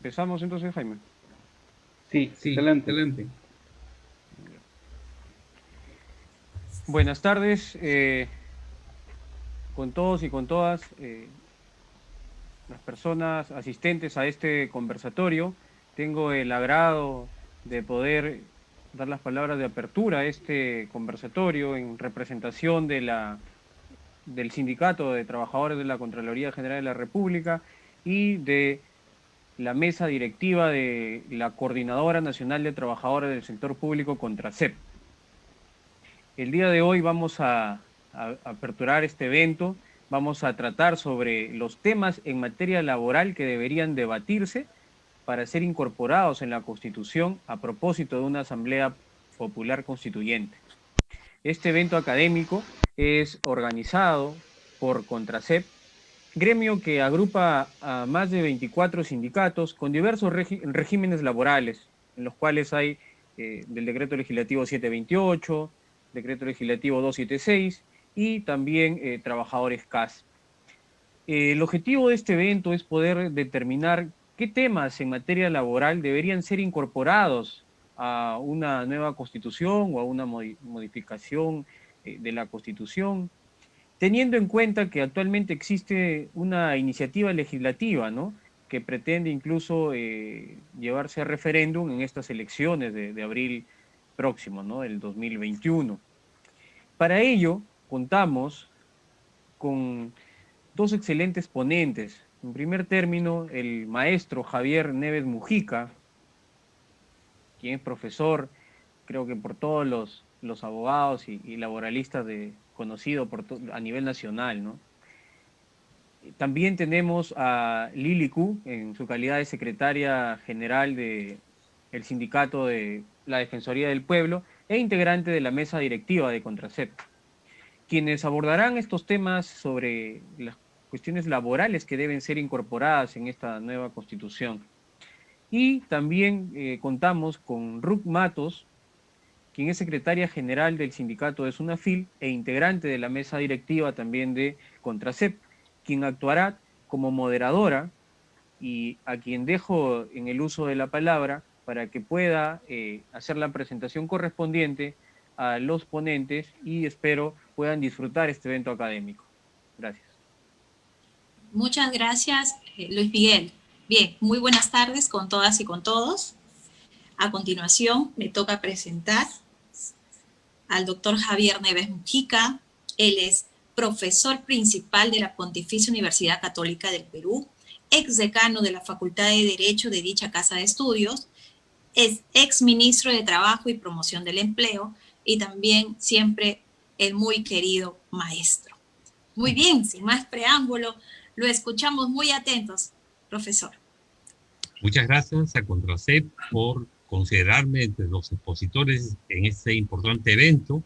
Empezamos entonces, Jaime. Sí, excelente. Excelente. Buenas tardes con todos y con todas las personas asistentes a este conversatorio. Tengo el agrado de poder dar las palabras de apertura a este conversatorio en representación del Sindicato de Trabajadores de la Contraloría General de la República y de la mesa directiva de la Coordinadora Nacional de Trabajadores del Sector Público, CONTRACEP. El día de hoy vamos a aperturar este evento, vamos a tratar sobre los temas en materia laboral que deberían debatirse para ser incorporados en la Constitución a propósito de una Asamblea Popular Constituyente. Este evento académico es organizado por CONTRACEP, gremio que agrupa a más de 24 sindicatos con diversos regímenes laborales, en los cuales hay del Decreto Legislativo 728, Decreto Legislativo 276 y también trabajadores CAS. El objetivo de este evento es poder determinar qué temas en materia laboral deberían ser incorporados a una nueva constitución o a una modificación de la constitución, teniendo en cuenta que actualmente existe una iniciativa legislativa, ¿no?, que pretende incluso llevarse a referéndum en estas elecciones de abril próximo, ¿no?, del 2021. Para ello, contamos con dos excelentes ponentes. En primer término, el maestro Javier Neves Mujica, quien es profesor, creo que por todos los abogados y laboralistas conocido a nivel nacional, ¿no? También tenemos a Lili Ku, en su calidad de secretaria general del Sindicato de la Defensoría del Pueblo e integrante de la mesa directiva de CONTRACEP, quienes abordarán estos temas sobre las cuestiones laborales que deben ser incorporadas en esta nueva constitución. Y también contamos con Ruth Matos, quien es secretaria general del sindicato de SUNAFIL e integrante de la mesa directiva también de CONTRACEP, quien actuará como moderadora y a quien dejo en el uso de la palabra para que pueda hacer la presentación correspondiente a los ponentes y espero puedan disfrutar este evento académico. Gracias. Muchas gracias, Luis Miguel. Bien, muy buenas tardes con todas y con todos. A continuación, me toca presentar al doctor Javier Neves Mujica. Él es profesor principal de la Pontificia Universidad Católica del Perú, exdecano de la Facultad de Derecho de dicha casa de estudios, es exministro de Trabajo y Promoción del Empleo y también siempre el muy querido maestro. Muy bien, sin más preámbulo, lo escuchamos muy atentos, profesor. Muchas gracias a CONTRACEP por considerarme entre los expositores en este importante evento.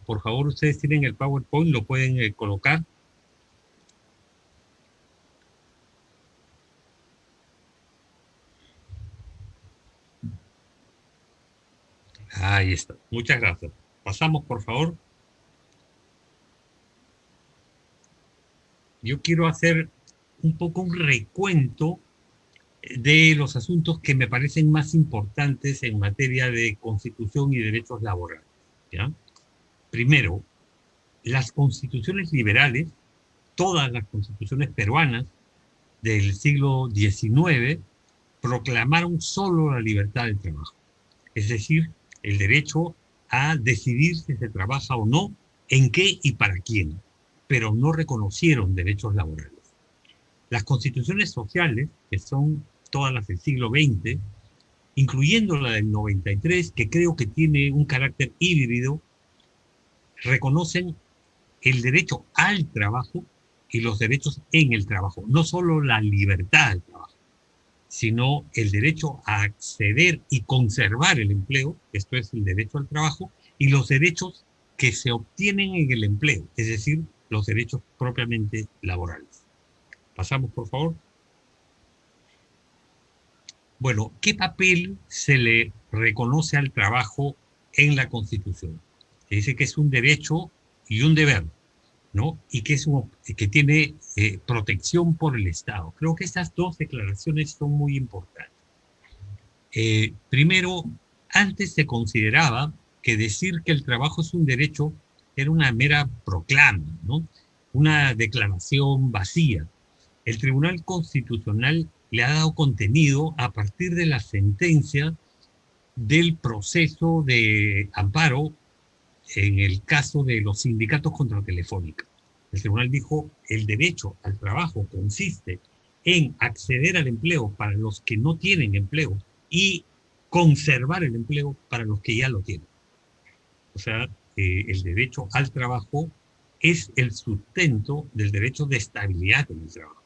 Por favor, ustedes tienen el PowerPoint, lo pueden colocar. Ahí está. Muchas gracias. Pasamos, por favor. Yo quiero hacer un poco un recuento de los asuntos que me parecen más importantes en materia de constitución y derechos laborales, ¿ya? Primero, las constituciones liberales, todas las constituciones peruanas del siglo XIX, proclamaron solo la libertad del trabajo, es decir, el derecho a decidir si se trabaja o no, en qué y para quién, pero no reconocieron derechos laborales. Las constituciones sociales, que son todas las del siglo XX, incluyendo la del 93, que creo que tiene un carácter híbrido, reconocen el derecho al trabajo y los derechos en el trabajo, no solo la libertad al trabajo, sino el derecho a acceder y conservar el empleo, esto es el derecho al trabajo, y los derechos que se obtienen en el empleo, es decir, los derechos propiamente laborales. Pasamos, por favor. Bueno, ¿qué papel se le reconoce al trabajo en la Constitución? Se dice que es un derecho y un deber. ¿no? Y que tiene protección por el Estado. Creo que estas dos declaraciones son muy importantes. Primero, antes se consideraba que decir que el trabajo es un derecho era una mera proclama, ¿no? Una declaración vacía. El Tribunal Constitucional le ha dado contenido a partir de la sentencia del proceso de amparo en el caso de los sindicatos contra Telefónica. El tribunal dijo, el derecho al trabajo consiste en acceder al empleo para los que no tienen empleo y conservar el empleo para los que ya lo tienen. O sea, el derecho al trabajo es el sustento del derecho de estabilidad en el trabajo.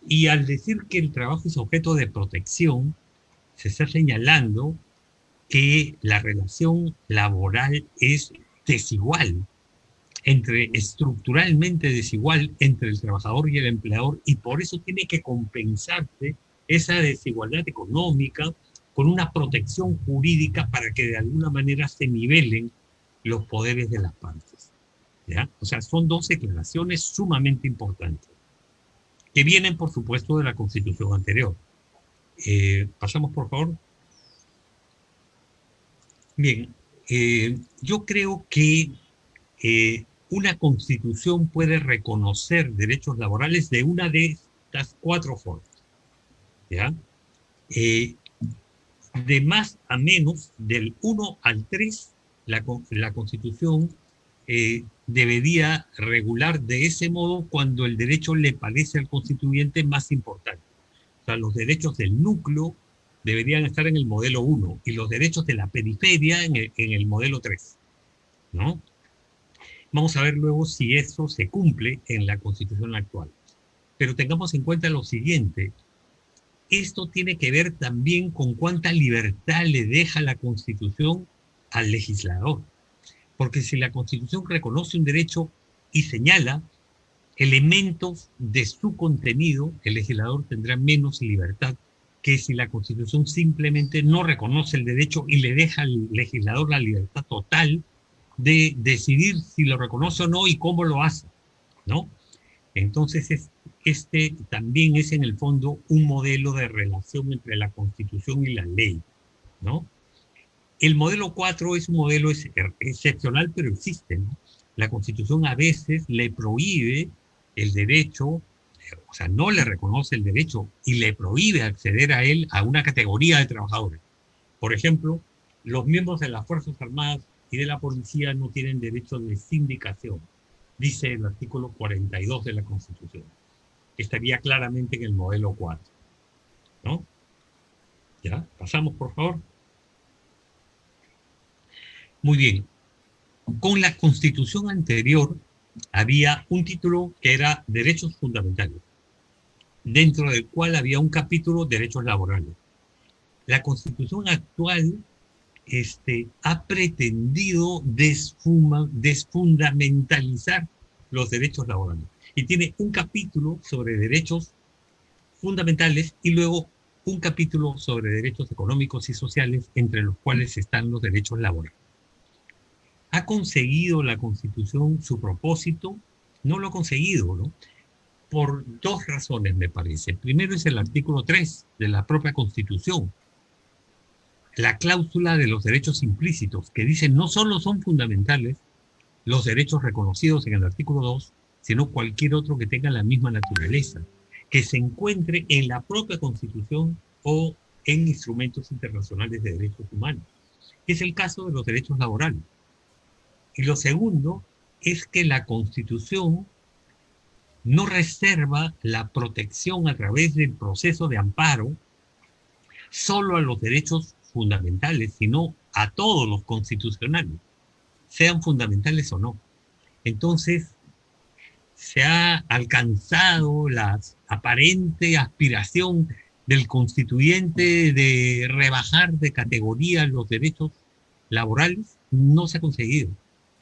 Y al decir que el trabajo es objeto de protección, se está señalando que la relación laboral es desigual, estructuralmente desigual entre el trabajador y el empleador, y por eso tiene que compensarse esa desigualdad económica con una protección jurídica para que de alguna manera se nivelen los poderes de las partes, ¿ya? O sea, son dos declaraciones sumamente importantes, que vienen, por supuesto, de la Constitución anterior. Pasamos, por favor. Bien, yo creo que una Constitución puede reconocer derechos laborales de una de estas cuatro formas, ¿ya? De más a menos, del 1 al 3, la Constitución debería regular de ese modo cuando el derecho le parece al constituyente más importante. O sea, los derechos del núcleo deberían estar en el modelo 1 y los derechos de la periferia en el modelo 3, ¿no? Vamos a ver luego si eso se cumple en la Constitución actual. Pero tengamos en cuenta lo siguiente. Esto tiene que ver también con cuánta libertad le deja la Constitución al legislador. Porque si la Constitución reconoce un derecho y señala elementos de su contenido, el legislador tendrá menos libertad que si la Constitución simplemente no reconoce el derecho y le deja al legislador la libertad total de decidir si lo reconoce o no y cómo lo hace, ¿no? Entonces, este también es en el fondo un modelo de relación entre la Constitución y la ley, ¿no? El modelo 4 es un modelo excepcional, pero existe, ¿no? La Constitución a veces le prohíbe el derecho, o sea, no le reconoce el derecho y le prohíbe acceder a él a una categoría de trabajadores. Por ejemplo, los miembros de las Fuerzas Armadas y de la policía no tienen derecho de sindicación, dice el artículo 42 de la Constitución. Estaría claramente en el modelo 4, ¿no? ¿Ya? Pasamos, por favor. Muy bien. Con la Constitución anterior había un título que era Derechos Fundamentales, dentro del cual había un capítulo Derechos Laborales. La Constitución actual ha pretendido desfundamentalizar los derechos laborales. Y tiene un capítulo sobre derechos fundamentales y luego un capítulo sobre derechos económicos y sociales, entre los cuales están los derechos laborales. ¿Ha conseguido la Constitución su propósito? No lo ha conseguido, ¿no? Por dos razones, me parece. Primero es el artículo 3 de la propia Constitución, la cláusula de los derechos implícitos, que dice no solo son fundamentales los derechos reconocidos en el artículo 2, sino cualquier otro que tenga la misma naturaleza, que se encuentre en la propia Constitución o en instrumentos internacionales de derechos humanos, que es el caso de los derechos laborales. Y lo segundo es que la Constitución no reserva la protección a través del proceso de amparo solo a los derechos fundamentales, sino a todos los constitucionales, sean fundamentales o no. Entonces, se ha alcanzado la aparente aspiración del constituyente de rebajar de categoría los derechos laborales. No se ha conseguido.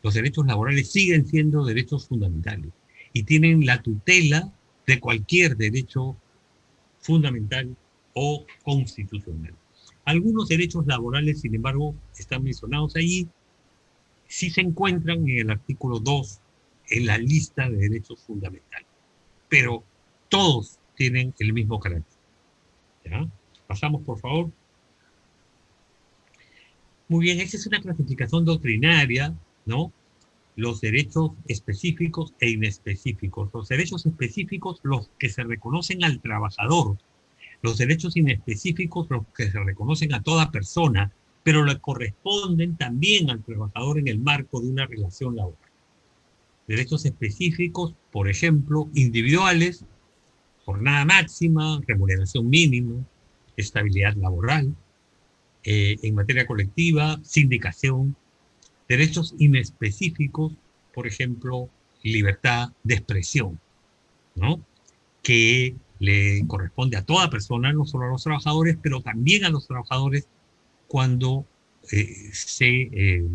Los derechos laborales siguen siendo derechos fundamentales y tienen la tutela de cualquier derecho fundamental o constitucional. Algunos derechos laborales, sin embargo, están mencionados allí, sí se encuentran en el artículo 2 en la lista de derechos fundamentales. Pero todos tienen el mismo carácter. ¿Ya? Pasamos, por favor. Muy bien, esa es una clasificación doctrinaria, ¿no? Los derechos específicos e inespecíficos. Los derechos específicos, los que se reconocen al trabajador. Los derechos inespecíficos, los que se reconocen a toda persona, pero le corresponden también al trabajador en el marco de una relación laboral. Derechos específicos, por ejemplo, individuales, jornada máxima, remuneración mínima, estabilidad laboral, en materia colectiva, sindicación. Derechos inespecíficos, por ejemplo, libertad de expresión, ¿no? Que le corresponde a toda persona, no solo a los trabajadores, pero también a los trabajadores cuando se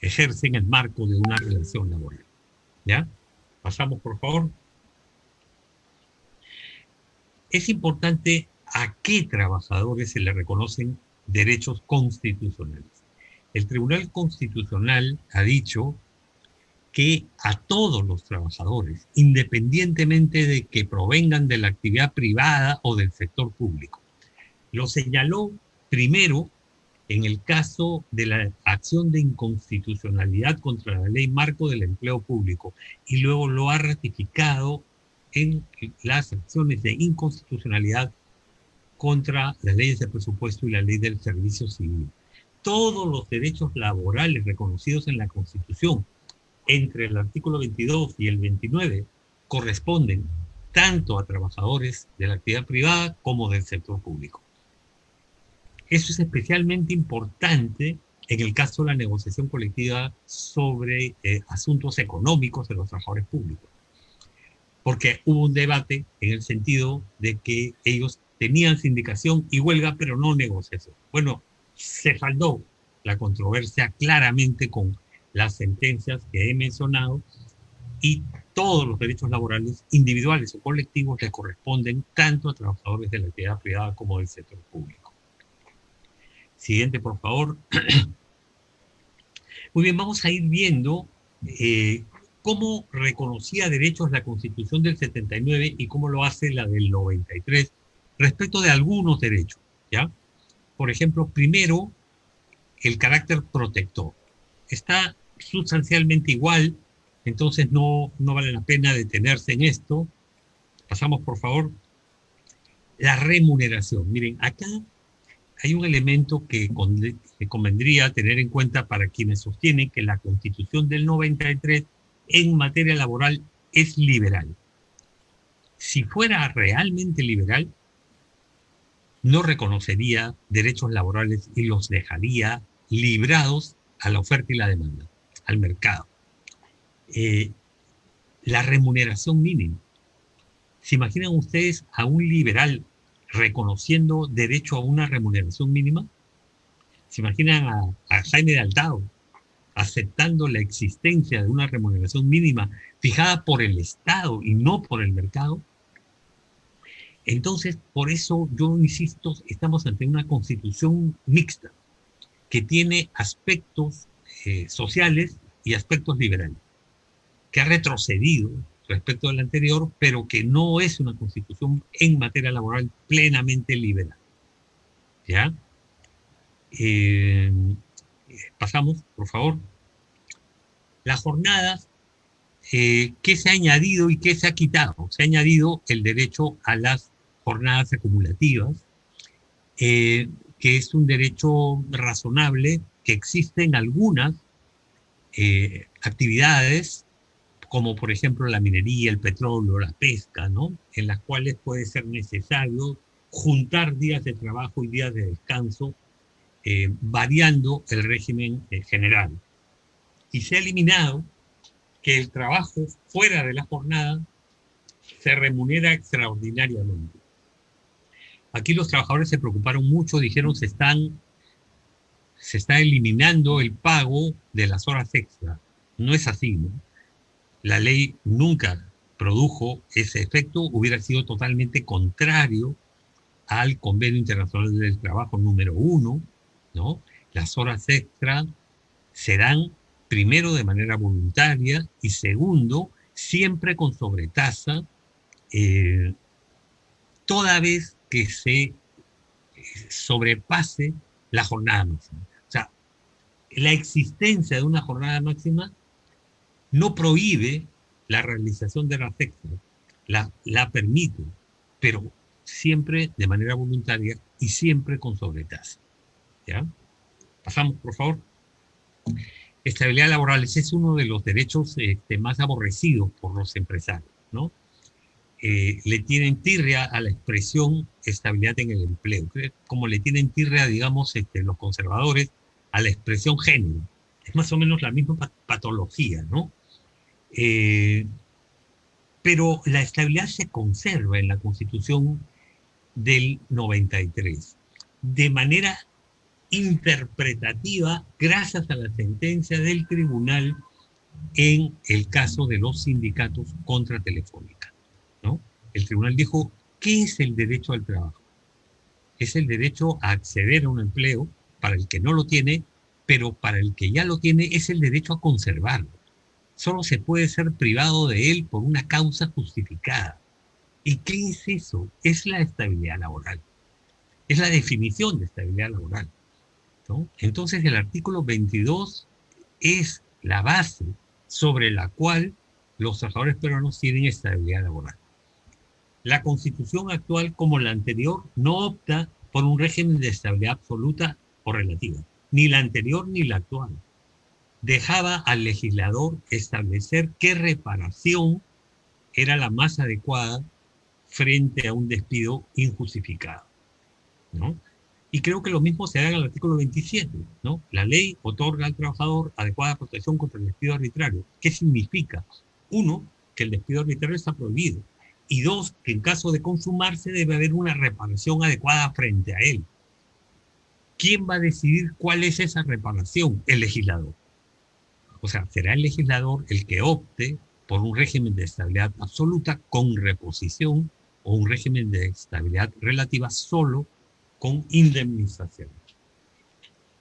ejerce en el marco de una relación laboral. ¿Ya? Pasamos, por favor. Es importante a qué trabajadores se le reconocen derechos constitucionales. El Tribunal Constitucional ha dicho que a todos los trabajadores, independientemente de que provengan de la actividad privada o del sector público. Lo señaló primero en el caso de la acción de inconstitucionalidad contra la ley marco del empleo público y luego lo ha ratificado en las acciones de inconstitucionalidad contra las leyes de presupuesto y la ley del servicio civil. Todos los derechos laborales reconocidos en la Constitución, entre el artículo 22 y el 29, corresponden tanto a trabajadores de la actividad privada como del sector público. Eso es especialmente importante en el caso de la negociación colectiva sobre asuntos económicos de los trabajadores públicos. Porque hubo un debate en el sentido de que ellos tenían sindicación y huelga, pero no negociación. Bueno, se saldó la controversia claramente con las sentencias que he mencionado y todos los derechos laborales individuales o colectivos le corresponden tanto a trabajadores de la actividad privada como del sector público. Siguiente, por favor. Muy bien, vamos a ir viendo cómo reconocía derechos la Constitución del 79 y cómo lo hace la del 93 respecto de algunos derechos, ¿ya? Por ejemplo, primero, el carácter protector. Está sustancialmente igual, entonces no vale la pena detenerse en esto. Pasamos, por favor. La remuneración. Miren, acá hay un elemento que convendría tener en cuenta para quienes sostienen que la Constitución del 93 en materia laboral es liberal. Si fuera realmente liberal, no reconocería derechos laborales y los dejaría librados a la oferta y la demanda, al mercado. La remuneración mínima. ¿Se imaginan ustedes a un liberal reconociendo derecho a una remuneración mínima? ¿Se imaginan a Jaime de Altao aceptando la existencia de una remuneración mínima fijada por el Estado y no por el mercado? Entonces, por eso yo insisto, estamos ante una constitución mixta que tiene aspectos sociales y aspectos liberales, que ha retrocedido respecto a la anterior, pero que no es una constitución en materia laboral plenamente liberal. ¿Ya? Pasamos, por favor. Las jornadas, ¿qué se ha añadido y qué se ha quitado? Se ha añadido el derecho a las jornadas acumulativas, que es un derecho razonable que existe en algunas actividades, como por ejemplo la minería, el petróleo, la pesca, ¿no? En las cuales puede ser necesario juntar días de trabajo y días de descanso, variando el régimen general. Y se ha eliminado que el trabajo fuera de la jornada se remunera extraordinariamente. Aquí los trabajadores se preocuparon mucho, dijeron se está eliminando el pago de las horas extra. No es así, ¿no? La ley nunca produjo ese efecto, hubiera sido totalmente contrario al Convenio Internacional del Trabajo número 1, ¿no? Las horas extra se dan primero de manera voluntaria y segundo, siempre con sobretasa, toda vez que se sobrepase la jornada máxima. O sea, la existencia de una jornada máxima no prohíbe la realización de las extras, la permite, pero siempre de manera voluntaria y siempre con sobretasa. ¿Ya? Pasamos, por favor. Estabilidad laboral, ese es uno de los derechos más aborrecidos por los empresarios, ¿no? Le tienen tirria a la expresión estabilidad en el empleo, como le tienen tirria, digamos, los conservadores a la expresión género. Es más o menos la misma patología, ¿no? Pero la estabilidad se conserva en la Constitución del 93, de manera interpretativa, gracias a la sentencia del tribunal en el caso de los sindicatos contra Telefónica, ¿no? El tribunal dijo, ¿qué es el derecho al trabajo? Es el derecho a acceder a un empleo para el que no lo tiene, pero para el que ya lo tiene es el derecho a conservarlo. Solo se puede ser privado de él por una causa justificada. ¿Y qué es eso? Es la estabilidad laboral. Es la definición de estabilidad laboral, ¿no? Entonces el artículo 22 es la base sobre la cual los trabajadores peruanos tienen estabilidad laboral. La Constitución actual, como la anterior, no opta por un régimen de estabilidad absoluta o relativa, ni la anterior ni la actual. Dejaba al legislador establecer qué reparación era la más adecuada frente a un despido injustificado, ¿no? Y creo que lo mismo se da en el artículo 27, ¿no? La ley otorga al trabajador adecuada protección contra el despido arbitrario. ¿Qué significa? Uno, que el despido arbitrario está prohibido. Y dos, que en caso de consumarse debe haber una reparación adecuada frente a él. ¿Quién va a decidir cuál es esa reparación? El legislador. O sea, será el legislador el que opte por un régimen de estabilidad absoluta con reposición o un régimen de estabilidad relativa solo con indemnización.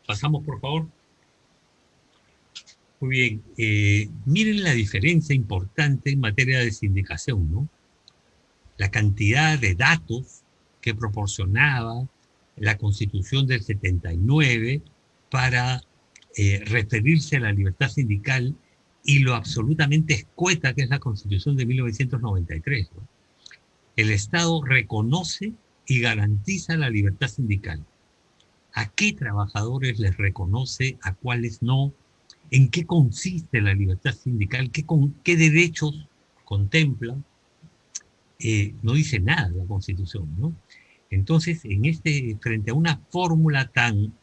Pasamos, por favor. Muy bien. Miren la diferencia importante en materia de sindicación, ¿no? La cantidad de datos que proporcionaba la Constitución del 79 para referirse a la libertad sindical y lo absolutamente escueta que es la Constitución de 1993, ¿no? El Estado reconoce y garantiza la libertad sindical. ¿A qué trabajadores les reconoce, a cuáles no? ¿En qué consiste la libertad sindical? ¿Qué derechos contempla? No dice nada la Constitución, ¿no? Entonces, frente a una fórmula tan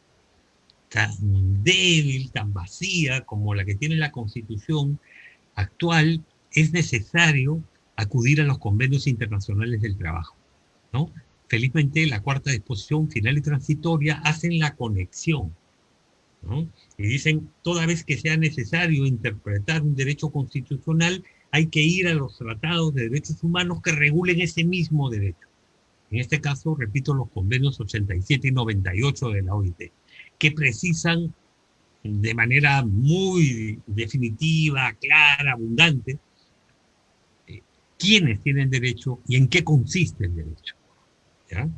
débil, tan vacía como la que tiene la Constitución actual, es necesario acudir a los convenios internacionales del trabajo, ¿no? Felizmente, la cuarta disposición final y transitoria hacen la conexión, ¿no? Y dicen, toda vez que sea necesario interpretar un derecho constitucional, hay que ir a los tratados de derechos humanos que regulen ese mismo derecho. En este caso, repito, los convenios 87 y 98 de la OIT, que precisan de manera muy definitiva, clara, abundante, quiénes tienen derecho y en qué consiste el derecho. ¿Ya?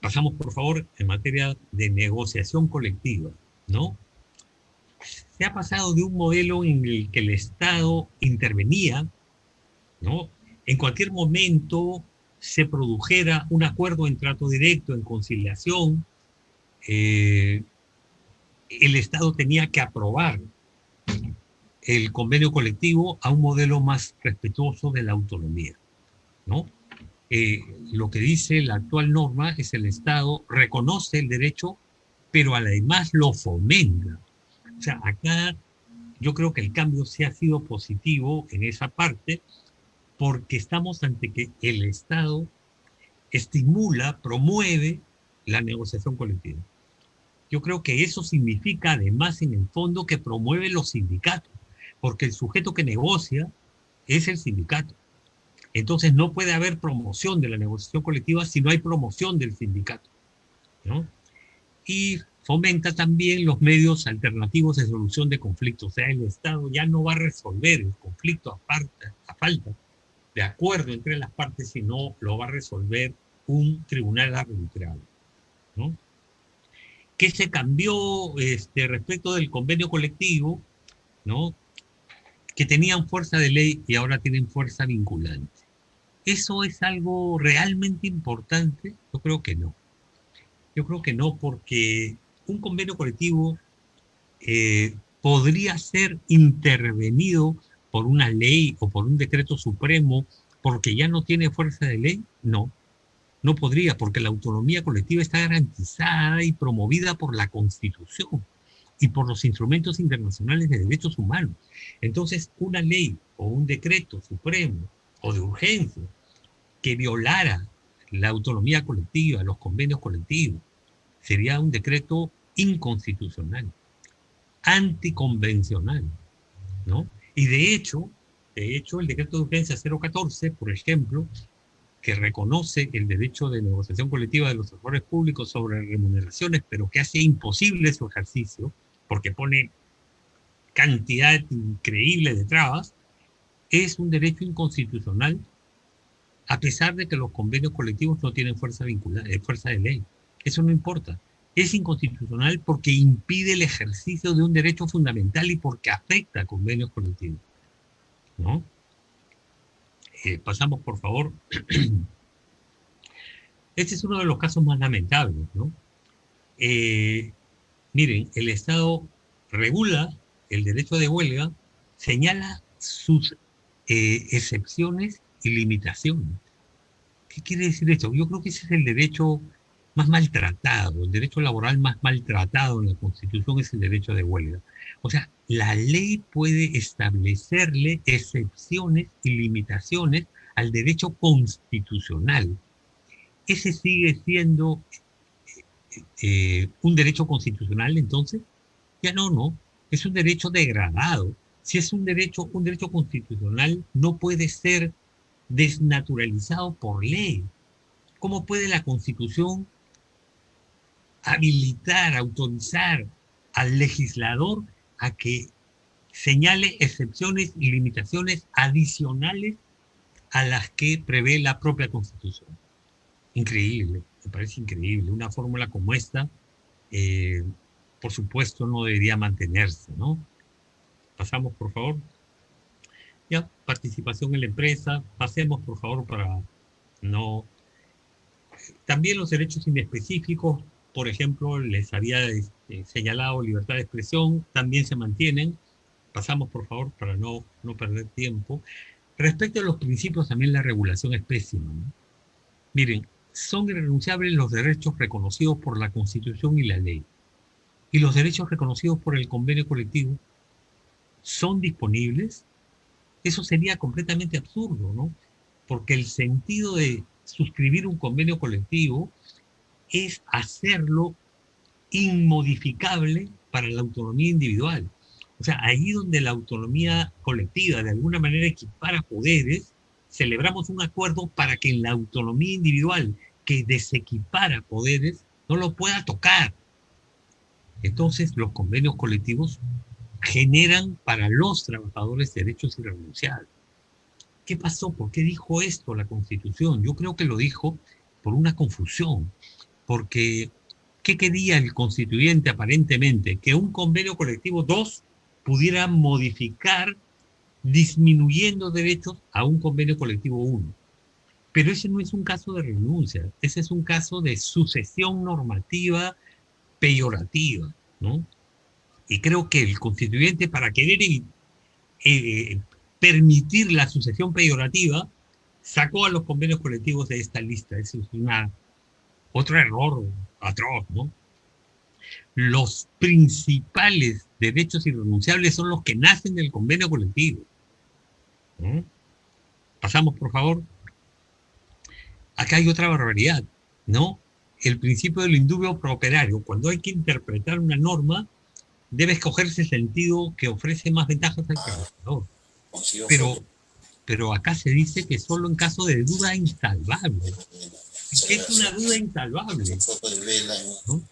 Pasamos, por favor, en materia de negociación colectiva, ¿no? Se ha pasado de un modelo en el que el Estado intervenía, ¿no? En cualquier momento se produjera un acuerdo en trato directo, en conciliación, el Estado tenía que aprobar el convenio colectivo a un modelo más respetuoso de la autonomía, ¿no? Lo que dice la actual norma es el Estado reconoce el derecho, pero además lo fomenta. O sea, acá yo creo que el cambio sí ha sido positivo en esa parte, porque estamos ante que el Estado estimula, promueve la negociación colectiva. Yo creo que eso significa además en el fondo que promueve los sindicatos, porque el sujeto que negocia es el sindicato. Entonces no puede haber promoción de la negociación colectiva si no hay promoción del sindicato, ¿no? Y fomenta también los medios alternativos de solución de conflictos. O sea, el Estado ya no va a resolver el conflicto a falta de acuerdo entre las partes, sino lo va a resolver un tribunal arbitral, ¿no? ¿Qué se cambió respecto del convenio colectivo, ¿no? Que tenían fuerza de ley y ahora tienen fuerza vinculante? ¿Eso es algo realmente importante? Yo creo que no. Yo creo que no, porque un convenio colectivo podría ser intervenido por una ley o por un decreto supremo porque ya no tiene fuerza de ley. No, no podría, porque la autonomía colectiva está garantizada y promovida por la Constitución y por los instrumentos internacionales de derechos humanos. Entonces, una ley o un decreto supremo o de urgencia que violara la autonomía colectiva, los convenios colectivos, sería un decreto inconstitucional, anticonvencional, ¿no? Y de hecho, el decreto de urgencia 014, por ejemplo, que reconoce el derecho de negociación colectiva de los servidores públicos sobre remuneraciones, pero que hace imposible su ejercicio, porque pone cantidad increíble de trabas, es un derecho inconstitucional, a pesar de que los convenios colectivos no tienen fuerza de ley. Eso no importa. Es inconstitucional porque impide el ejercicio de un derecho fundamental y porque afecta a convenios colectivos, ¿no? Pasamos, por favor. Este es uno de los casos más lamentables, ¿no? Miren, el Estado regula el derecho de huelga, señala sus excepciones y limitaciones. ¿Qué quiere decir esto? Yo creo que ese es el derecho más maltratado, el derecho laboral más maltratado en la Constitución es el derecho de huelga. O sea, la ley puede establecerle excepciones y limitaciones al derecho constitucional. ¿Ese sigue siendo un derecho constitucional entonces? Ya no. Es un derecho degradado. Si es un derecho constitucional, no puede ser desnaturalizado por ley. ¿Cómo puede la Constitución habilitar, autorizar al legislador a que señale excepciones y limitaciones adicionales a las que prevé la propia Constitución? Increíble, me parece increíble. Una fórmula como esta, por supuesto, no debería mantenerse, ¿no? Pasamos, por favor. Ya, participación en la empresa. Pasemos, por favor, para no... También los derechos inespecíficos, por ejemplo, les había señalado libertad de expresión, también se mantienen. Pasamos, por favor, para no perder tiempo. Respecto a los principios, también la regulación es pésima, ¿no? Miren, son irrenunciables los derechos reconocidos por la Constitución y la ley. Y los derechos reconocidos por el convenio colectivo son disponibles. Eso sería completamente absurdo, ¿no? Porque el sentido de suscribir un convenio colectivo es hacerlo inmodificable para la autonomía individual. O sea, ahí donde la autonomía colectiva de alguna manera equipara poderes, celebramos un acuerdo para que en la autonomía individual que desequipara poderes no lo pueda tocar. Entonces, los convenios colectivos generan para los trabajadores derechos irrenunciables. ¿Qué pasó? ¿Por qué dijo esto la Constitución? Yo creo que lo dijo por una confusión, porque ¿qué quería el constituyente aparentemente? Que un convenio colectivo 2 pudiera modificar disminuyendo derechos a un convenio colectivo 1. Pero ese no es un caso de renuncia, ese es un caso de sucesión normativa peyorativa, ¿no? Y creo que el constituyente, para querer permitir la sucesión peyorativa, sacó a los convenios colectivos de esta lista. Eso es otro error atroz, ¿no? Los principales derechos irrenunciables son los que nacen del convenio colectivo, ¿no? Pasamos, por favor. Acá hay otra barbaridad, ¿no? El principio del indubio pro operario. Cuando hay que interpretar una norma, debe escogerse el sentido que ofrece más ventajas al trabajador. Pero acá se dice que solo en caso de duda insalvable. que es una duda insalvable, ¿no?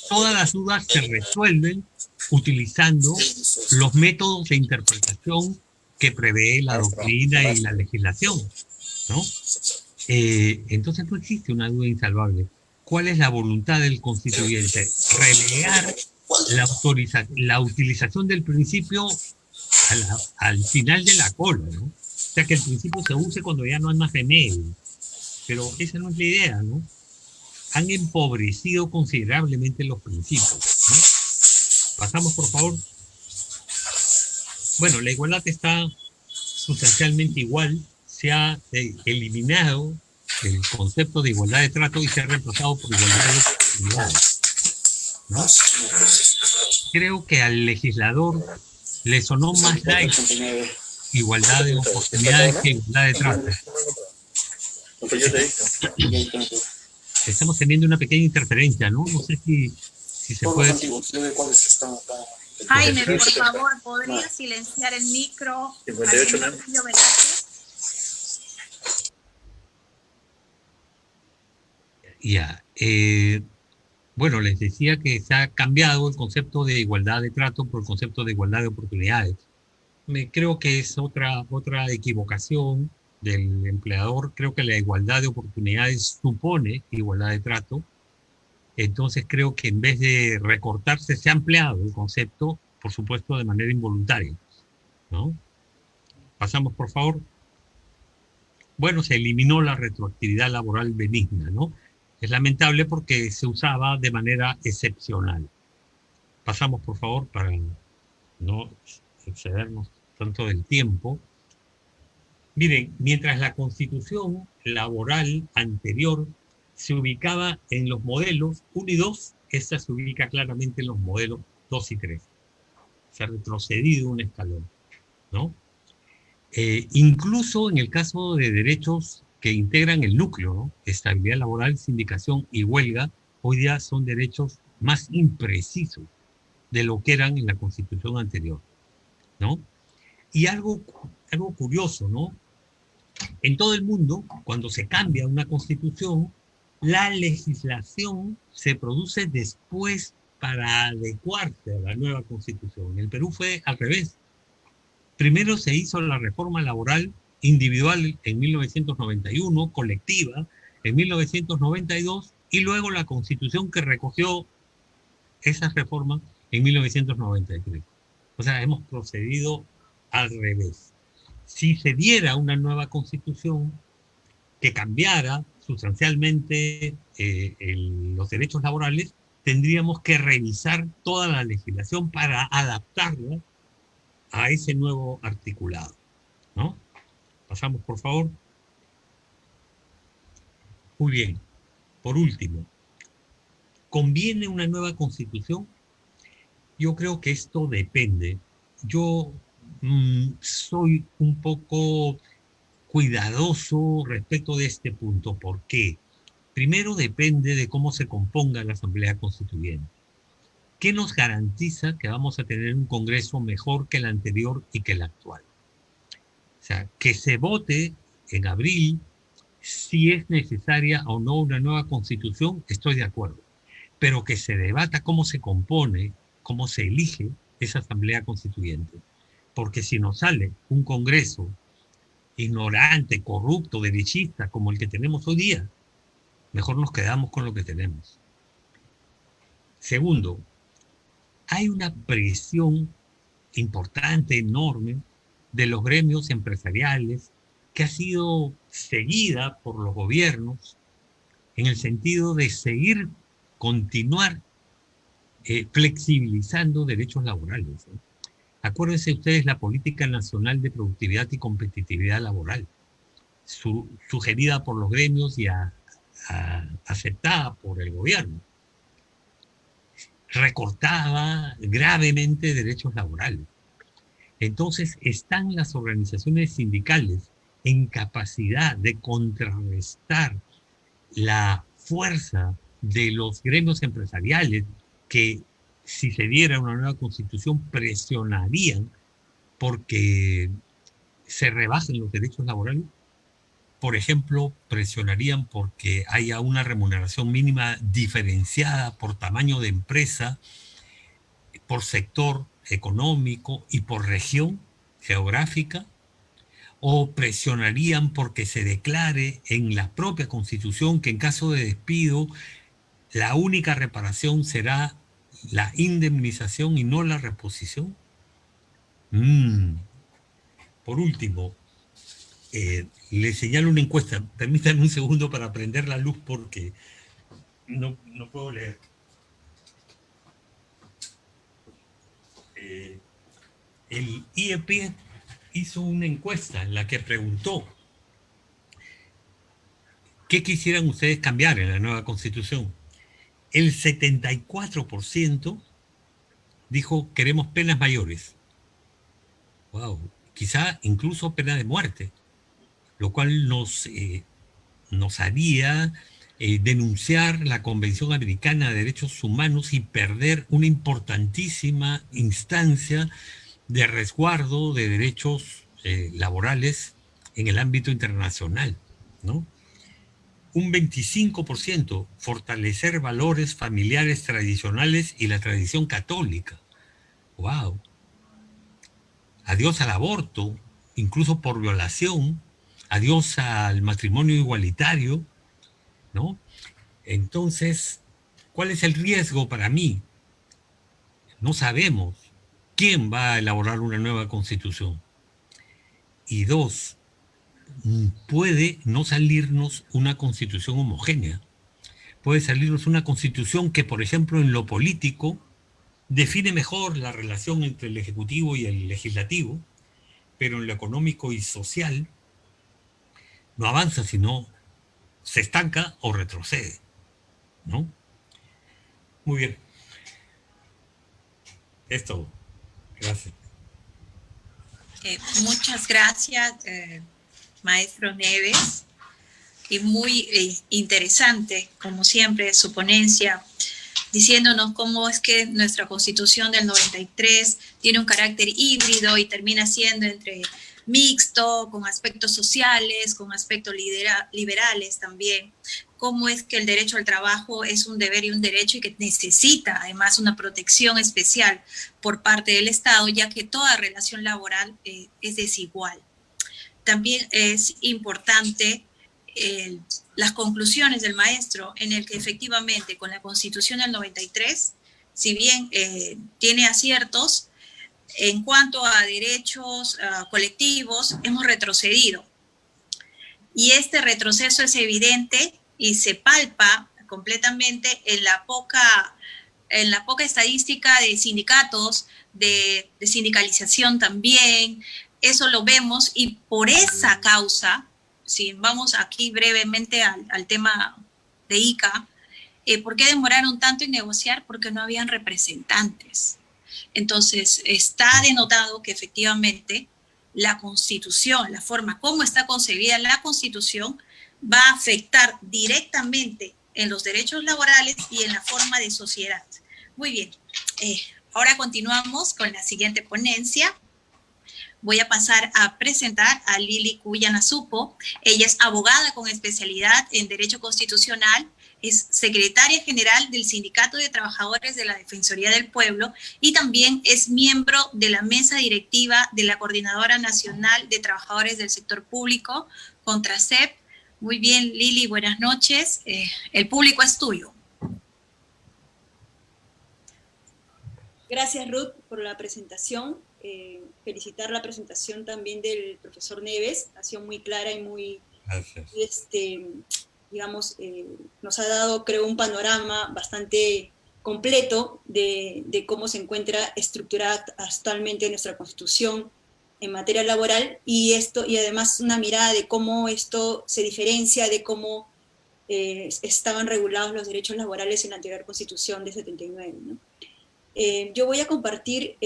Todas las dudas se resuelven utilizando los métodos de interpretación que prevé la doctrina y la legislación, ¿no? Entonces no existe una duda insalvable. ¿Cuál es la voluntad del constituyente? Relegar la utilización del principio al final de la cola, ¿no? O sea, que el principio se use cuando ya no hay más remedio. Pero esa no es la idea, ¿no? Han empobrecido considerablemente los principios, ¿no? Pasamos, por favor. Bueno, la igualdad está sustancialmente igual. Se ha eliminado el concepto de igualdad de trato y se ha reemplazado por igualdad de oportunidades, ¿no? Creo que al legislador le sonó más la igualdad de oportunidades que igualdad de trato. Estamos teniendo una pequeña interferencia, ¿no? No sé si se puede... Jaime, por favor, ¿podría silenciar el micro? 58, Ya. Bueno, les decía que se ha cambiado el concepto de igualdad de trato por el concepto de igualdad de oportunidades. Creo que es otra equivocación del empleador. Creo que la igualdad de oportunidades supone igualdad de trato. Entonces creo que en vez de recortarse, se ha ampliado el concepto, por supuesto, de manera involuntaria, ¿no? Pasamos, por favor. Bueno, se eliminó la retroactividad laboral benigna, ¿no? Es lamentable porque se usaba de manera excepcional. Pasamos, por favor, para no excedernos tanto del tiempo. Miren, mientras la Constitución laboral anterior se ubicaba en los modelos 1 y 2, esta se ubica claramente en los modelos 2 y 3. Se ha retrocedido un escalón, ¿no? Incluso en el caso de derechos que integran el núcleo, ¿no? Estabilidad laboral, sindicación y huelga, hoy día son derechos más imprecisos de lo que eran en la Constitución anterior, ¿no? Y algo curioso, ¿no? En todo el mundo, cuando se cambia una Constitución, la legislación se produce después para adecuarse a la nueva Constitución. En el Perú fue al revés. Primero se hizo la reforma laboral individual en 1991, colectiva en 1992, y luego la Constitución que recogió esas reformas en 1993. O sea, hemos procedido al revés. Si se diera una nueva Constitución que cambiara sustancialmente los derechos laborales, tendríamos que revisar toda la legislación para adaptarla a ese nuevo articulado, ¿no? Pasamos, por favor. Muy bien. Por último, ¿conviene una nueva Constitución? Yo creo que esto depende. Yo soy un poco cuidadoso respecto de este punto. ¿Por qué? Primero depende de cómo se componga la Asamblea Constituyente. ¿Qué nos garantiza que vamos a tener un Congreso mejor que el anterior y que el actual? O sea, que se vote en abril si es necesaria o no una nueva Constitución, estoy de acuerdo. Pero que se debata cómo se compone, cómo se elige esa Asamblea Constituyente. Porque si nos sale un Congreso ignorante, corrupto, derechista, como el que tenemos hoy día, mejor nos quedamos con lo que tenemos. Segundo, hay una presión importante, enorme, de los gremios empresariales que ha sido seguida por los gobiernos en el sentido de continuar flexibilizando derechos laborales, ¿no? Acuérdense ustedes la Política Nacional de Productividad y Competitividad Laboral, sugerida por los gremios y aceptada por el gobierno. Recortaba gravemente derechos laborales. Entonces, están las organizaciones sindicales en capacidad de contrarrestar la fuerza de los gremios empresariales que, si se diera una nueva Constitución, presionarían porque se rebajen los derechos laborales. por ejemplo, presionarían porque haya una remuneración mínima diferenciada por tamaño de empresa, por sector económico y por región geográfica, o presionarían porque se declare en la propia Constitución que en caso de despido la única reparación será la indemnización y no la reposición. Por último, le señalo una encuesta. Permítanme un segundo para prender la luz porque no puedo leer. El IEP hizo una encuesta en la que preguntó ¿qué quisieran ustedes cambiar en la nueva Constitución? El 74% dijo queremos penas mayores. Wow, quizá incluso pena de muerte, lo cual nos haría denunciar la Convención Americana de Derechos Humanos y perder una importantísima instancia de resguardo de derechos laborales en el ámbito internacional, ¿no? Un 25%, fortalecer valores familiares tradicionales y la tradición católica. ¡Wow! Adiós al aborto, incluso por violación, adiós al matrimonio igualitario, ¿no? Entonces, ¿cuál es el riesgo para mí? No sabemos quién va a elaborar una nueva constitución. Y dos, puede no salirnos una constitución homogénea. Puede salirnos una constitución que, por ejemplo, en lo político, define mejor la relación entre el Ejecutivo y el Legislativo, pero en lo económico y social no avanza, sino se estanca o retrocede, ¿no? Muy bien. Es todo. Gracias. Muchas gracias, maestro Neves. Y muy interesante, como siempre, su ponencia, diciéndonos cómo es que nuestra Constitución del 93 tiene un carácter híbrido y termina siendo entre mixto, con aspectos sociales, con aspectos liberales también. Cómo es que el derecho al trabajo es un deber y un derecho y que necesita además una protección especial por parte del Estado, ya que toda relación laboral es desigual. También es importante las conclusiones del maestro, en el que efectivamente con la Constitución del 93, si bien tiene aciertos, en cuanto a derechos colectivos, hemos retrocedido. Y este retroceso es evidente y se palpa completamente en la poca estadística de sindicatos, de sindicalización también. Eso lo vemos y por esa causa, si vamos aquí brevemente al tema de ICA, ¿por qué demoraron tanto en negociar? Porque no habían representantes. Entonces, está denotado que efectivamente la Constitución, la forma como está concebida la Constitución, va a afectar directamente en los derechos laborales y en la forma de sociedad. Muy bien, ahora continuamos con la siguiente ponencia. Voy a pasar a presentar a Lili Cuyanasupo. Ella es abogada con especialidad en Derecho Constitucional, es secretaria general del Sindicato de Trabajadores de la Defensoría del Pueblo y también es miembro de la mesa directiva de la Coordinadora Nacional de Trabajadores del Sector Público, Contrasep. Muy bien, Lili, buenas noches. El público es tuyo. Gracias, Ruth, por la presentación. Felicitar la presentación también del profesor Neves, ha sido muy clara y muy, digamos, nos ha dado, creo, un panorama bastante completo de cómo se encuentra estructurada actualmente nuestra Constitución en materia laboral y además una mirada de cómo esto se diferencia de cómo estaban regulados los derechos laborales en la anterior Constitución de 79, ¿no? Yo voy a compartir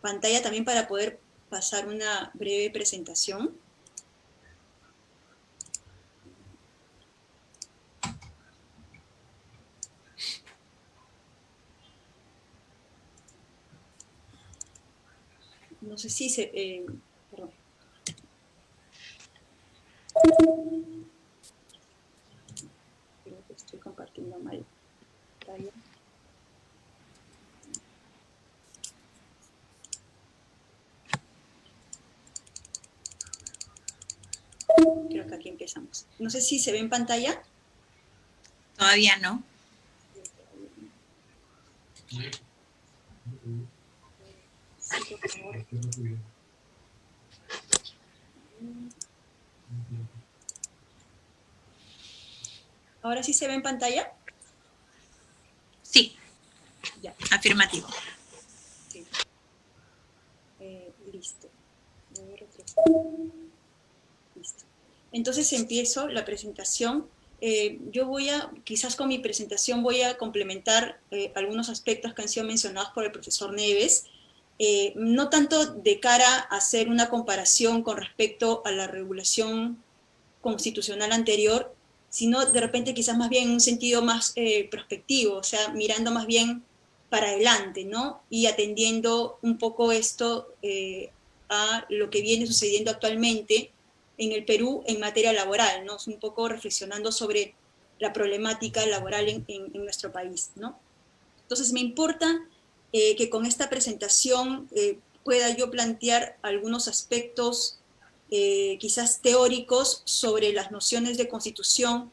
pantalla también para poder pasar una breve presentación. No sé si se... perdón. pantalla. Creo que aquí empezamos. No sé si se ve en pantalla. Todavía no. Sí, por favor. ¿Ahora sí se ve en pantalla? Sí, Ya, afirmativo. sí. Listo. Voy a refrescar. Listo. Entonces empiezo la presentación. Yo quizás con mi presentación voy a complementar algunos aspectos que han sido mencionados por el profesor Neves, no tanto de cara a hacer una comparación con respecto a la regulación constitucional anterior, sino de repente quizás más bien en un sentido más prospectivo, o sea, mirando más bien para adelante, ¿no? Y atendiendo un poco esto a lo que viene sucediendo actualmente en el Perú en materia laboral, ¿no? Es un poco reflexionando sobre la problemática laboral en nuestro país, ¿no? Entonces me importa que con esta presentación pueda yo plantear algunos aspectos quizás teóricos sobre las nociones de constitución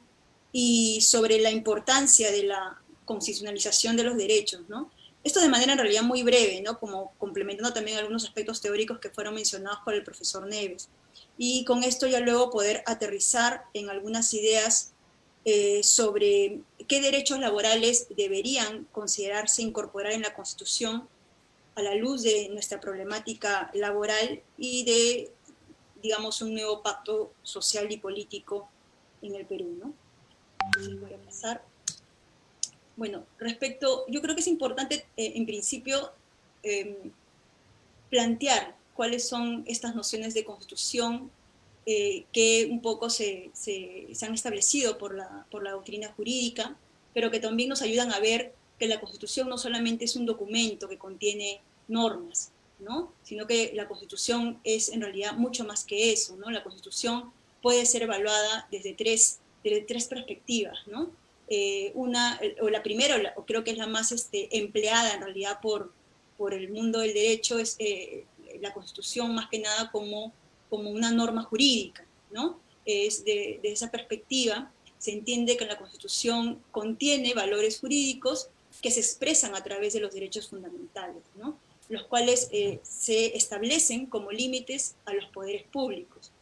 y sobre la importancia de la constitucionalización de los derechos, ¿no? Esto de manera en realidad muy breve, ¿no? Como complementando también algunos aspectos teóricos que fueron mencionados por el profesor Neves. Y con esto ya luego poder aterrizar en algunas ideas sobre qué derechos laborales deberían considerarse incorporar en la Constitución a la luz de nuestra problemática laboral y de, digamos, un nuevo pacto social y político en el Perú, ¿no? Entonces voy a pasar. Bueno, yo creo que es importante, en principio, plantear cuáles son estas nociones de constitución que un poco se han establecido por la doctrina jurídica, pero que también nos ayudan a ver que la Constitución no solamente es un documento que contiene normas, ¿no? Sino que la Constitución es en realidad mucho más que eso, ¿no? La Constitución puede ser evaluada desde tres perspectivas, ¿no? La primera, o creo que es la más empleada en realidad por el mundo del derecho, es la Constitución más que nada como una norma jurídica, ¿no? De esa perspectiva se entiende que la Constitución contiene valores jurídicos que se expresan a través de los derechos fundamentales, ¿no? Los cuales se establecen como límites a los poderes públicos.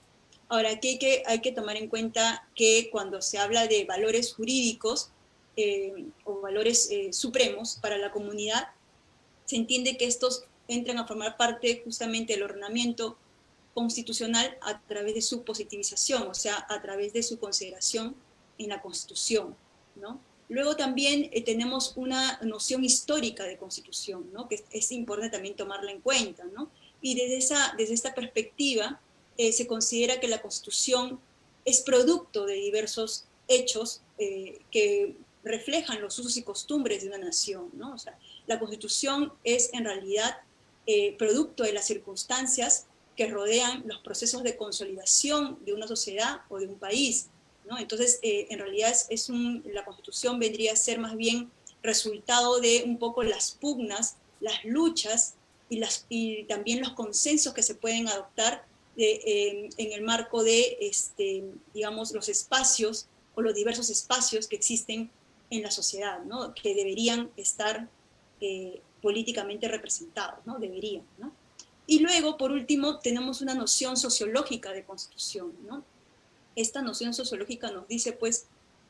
Ahora, aquí hay que tomar en cuenta que cuando se habla de valores jurídicos o valores supremos para la comunidad, se entiende que estos entran a formar parte justamente del ordenamiento constitucional a través de su positivización, o sea, a través de su consideración en la Constitución, ¿no? Luego también tenemos una noción histórica de Constitución, ¿no? Que es importante también tomarla en cuenta, ¿no? Y desde esta perspectiva se considera que la Constitución es producto de diversos hechos que reflejan los usos y costumbres de una nación, ¿no? O sea, la Constitución es en realidad producto de las circunstancias que rodean los procesos de consolidación de una sociedad o de un país, ¿no? Entonces, en realidad la Constitución vendría a ser más bien resultado de un poco las pugnas, las luchas y también los consensos que se pueden adoptar en el marco de, digamos, los espacios o los diversos espacios que existen en la sociedad, ¿no? Que deberían estar políticamente representados, ¿no? Deberían, ¿no? Y luego, por último, tenemos una noción sociológica de Constitución, ¿no? Esta noción sociológica nos dice, pues,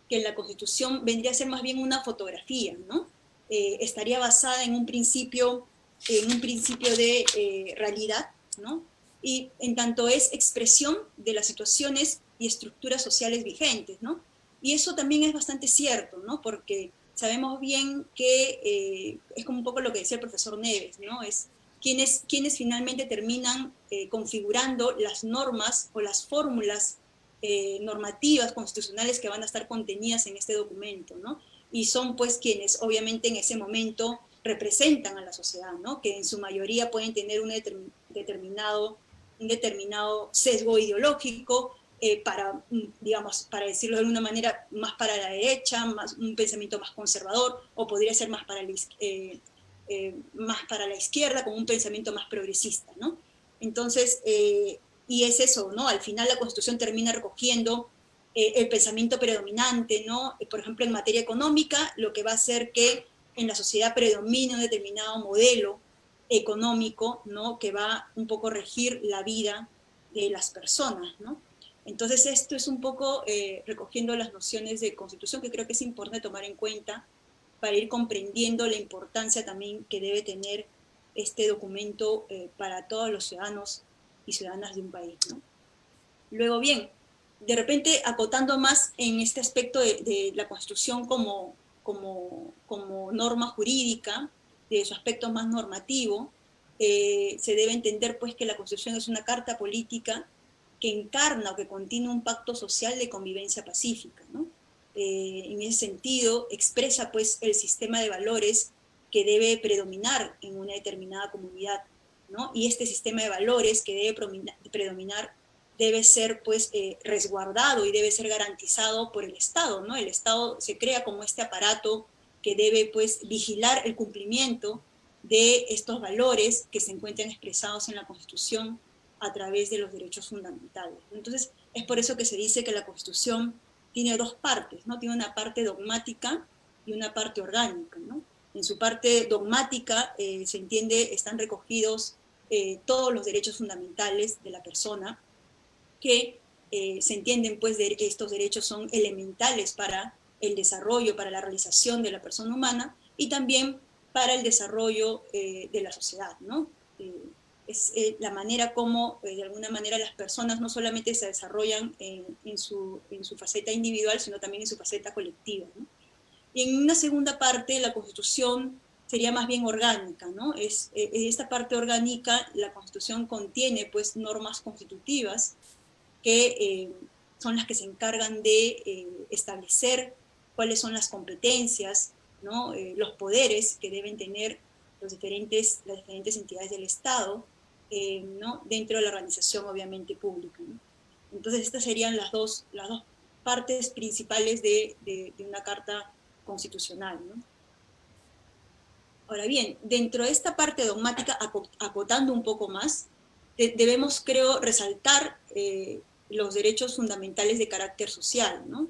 que la Constitución vendría a ser más bien una fotografía, ¿no? Estaría basada en un principio de realidad, ¿no? Y en tanto es expresión de las situaciones y estructuras sociales vigentes, ¿no? Y eso también es bastante cierto, ¿no? Porque sabemos bien que es como un poco lo que decía el profesor Neves, ¿no? Es quienes finalmente terminan configurando las normas o las fórmulas normativas constitucionales que van a estar contenidas en este documento, ¿no? Y son pues quienes obviamente en ese momento representan a la sociedad, ¿no? Que en su mayoría pueden tener un determinado sesgo ideológico digamos, para decirlo de alguna manera, más para la derecha, un pensamiento más conservador, o podría ser más para la izquierda, con un pensamiento más progresista, ¿no? Entonces, y es eso, ¿no? Al final la Constitución termina recogiendo el pensamiento predominante, ¿no? Por ejemplo, en materia económica, lo que va a hacer que en la sociedad predomine un determinado modelo económico, ¿no? Que va un poco a regir la vida de las personas, ¿no? Entonces esto es un poco recogiendo las nociones de Constitución que creo que es importante tomar en cuenta para ir comprendiendo la importancia también que debe tener este documento para todos los ciudadanos y ciudadanas de un país, ¿no? Luego, bien, de repente acotando más en este aspecto de la Constitución como norma jurídica, de su aspecto más normativo, se debe entender pues que la Constitución es una carta política que encarna o que contiene un pacto social de convivencia pacífica, ¿no? En ese sentido, expresa pues el sistema de valores que debe predominar en una determinada comunidad, ¿no? Y este sistema de valores que debe predominar debe ser pues resguardado y debe ser garantizado por el Estado, ¿no? El Estado se crea como este aparato que debe pues vigilar el cumplimiento de estos valores que se encuentran expresados en la Constitución a través de los derechos fundamentales. Entonces, es por eso que se dice que la Constitución tiene dos partes, ¿no? Tiene una parte dogmática y una parte orgánica, ¿no? En su parte dogmática se entiende, están recogidos todos los derechos fundamentales de la persona, que se entienden pues de estos derechos son elementales para el desarrollo, para la realización de la persona humana y también para el desarrollo de la sociedad, ¿no? Es la manera como, de alguna manera, las personas no solamente se desarrollan en su faceta individual, sino también en su faceta colectiva, ¿no? Y en una segunda parte, la Constitución sería más bien orgánica, ¿no? En esta parte orgánica, la Constitución contiene, pues, normas constitutivas que son las que se encargan de establecer cuáles son las competencias, ¿no? Los poderes que deben tener las diferentes entidades del Estado, ¿no? Dentro de la organización, obviamente, pública, ¿no? Entonces, estas serían las dos partes principales de una carta constitucional, ¿no? Ahora bien, dentro de esta parte dogmática, acotando un poco más, debemos, creo, resaltar los derechos fundamentales de carácter social, ¿no?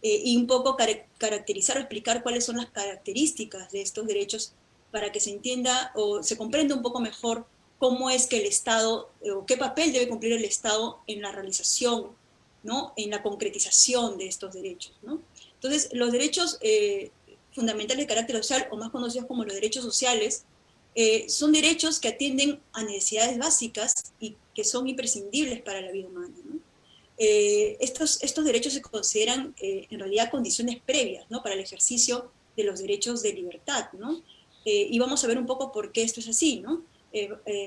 Y un poco caracterizar o explicar cuáles son las características de estos derechos para que se entienda o se comprenda un poco mejor cómo es que el Estado, o qué papel debe cumplir el Estado en la realización, ¿no? En la concretización de estos derechos, ¿no? Entonces, los derechos fundamentales de carácter social, o más conocidos como los derechos sociales, son derechos que atienden a necesidades básicas y que son imprescindibles para la vida humana, ¿no? Estos derechos se consideran en realidad condiciones previas, ¿no? Para el ejercicio de los derechos de libertad, ¿no? Y vamos a ver un poco por qué esto es así, ¿no?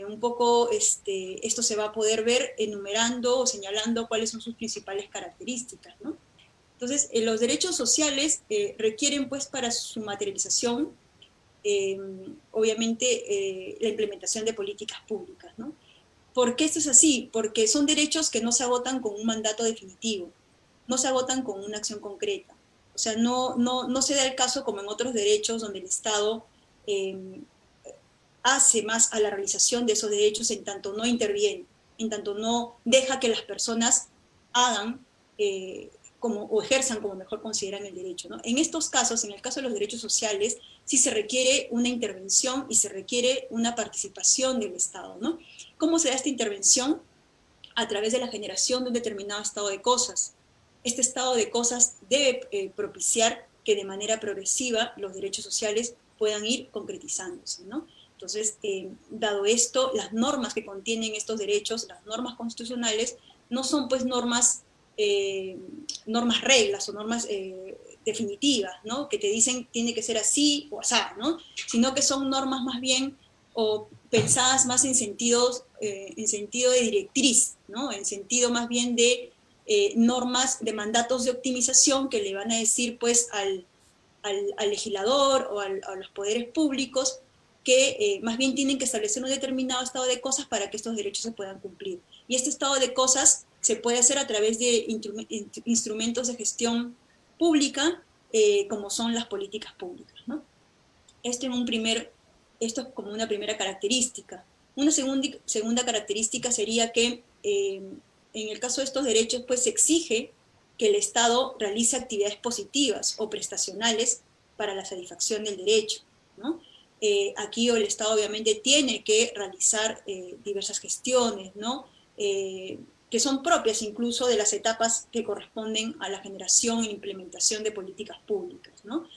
Un poco esto se va a poder ver enumerando o señalando cuáles son sus principales características, ¿no? Entonces, los derechos sociales requieren, pues, para su materialización, obviamente, la implementación de políticas públicas, ¿no? ¿Por qué esto es así? Porque son derechos que no se agotan con un mandato definitivo, no se agotan con una acción concreta. O sea, no se da el caso como en otros derechos donde el Estado hace más a la realización de esos derechos en tanto no interviene, en tanto no deja que las personas hagan o ejerzan como mejor consideran el derecho, ¿no? En estos casos, en el caso de los derechos sociales, sí se requiere una intervención y se requiere una participación del Estado, ¿no? ¿Cómo se da esta intervención? A través de la generación de un determinado estado de cosas. Este estado de cosas debe propiciar que de manera progresiva los derechos sociales puedan ir concretizándose, ¿no? Entonces, dado esto, las normas que contienen estos derechos, las normas constitucionales, no son pues normas reglas o normas definitivas, ¿no? Que te dicen tiene que ser así o así, ¿no? Sino que son normas más bien o pensadas más en sentido de directriz, ¿no? En sentido más bien de normas de mandatos de optimización que le van a decir pues al legislador o a los poderes públicos que más bien tienen que establecer un determinado estado de cosas para que estos derechos se puedan cumplir. Y este estado de cosas se puede hacer a través de instrumentos de gestión pública, como son las políticas públicas, ¿no? Esto es como una primera característica. Una segunda característica sería que en el caso de estos derechos, pues se exige que el Estado realice actividades positivas o prestacionales para la satisfacción del derecho, ¿no? Aquí el Estado obviamente tiene que realizar diversas gestiones, ¿no? Que son propias incluso de las etapas que corresponden a la generación e implementación de políticas públicas, ¿no?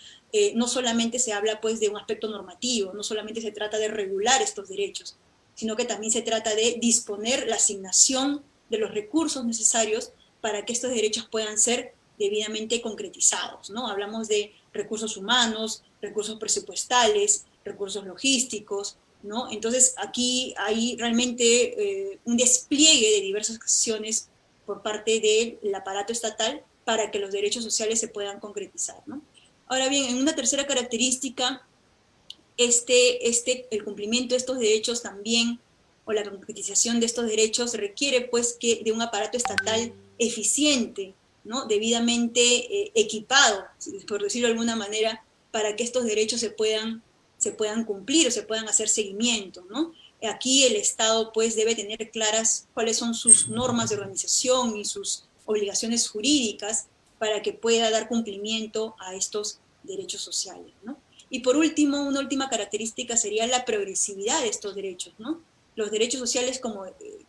No solamente se habla pues de un aspecto normativo, no solamente se trata de regular estos derechos, sino que también se trata de disponer la asignación de los recursos necesarios para que estos derechos puedan ser debidamente concretizados, ¿no? Hablamos de recursos humanos, recursos presupuestales, recursos logísticos, ¿no? Entonces aquí hay realmente un despliegue de diversas acciones por parte del aparato estatal para que los derechos sociales se puedan concretizar, ¿no? Ahora bien, en una tercera característica, el cumplimiento de estos derechos también, o la concretización de estos derechos, requiere pues de un aparato estatal eficiente, ¿no? Debidamente equipado, por decirlo de alguna manera, para que estos derechos se puedan cumplir o se puedan hacer seguimiento, ¿no? Aquí el Estado pues debe tener claras cuáles son sus normas de organización y sus obligaciones jurídicas para que pueda dar cumplimiento a estos derechos sociales, ¿no? Y por último, una última característica sería la progresividad de estos derechos, ¿no? Los derechos sociales,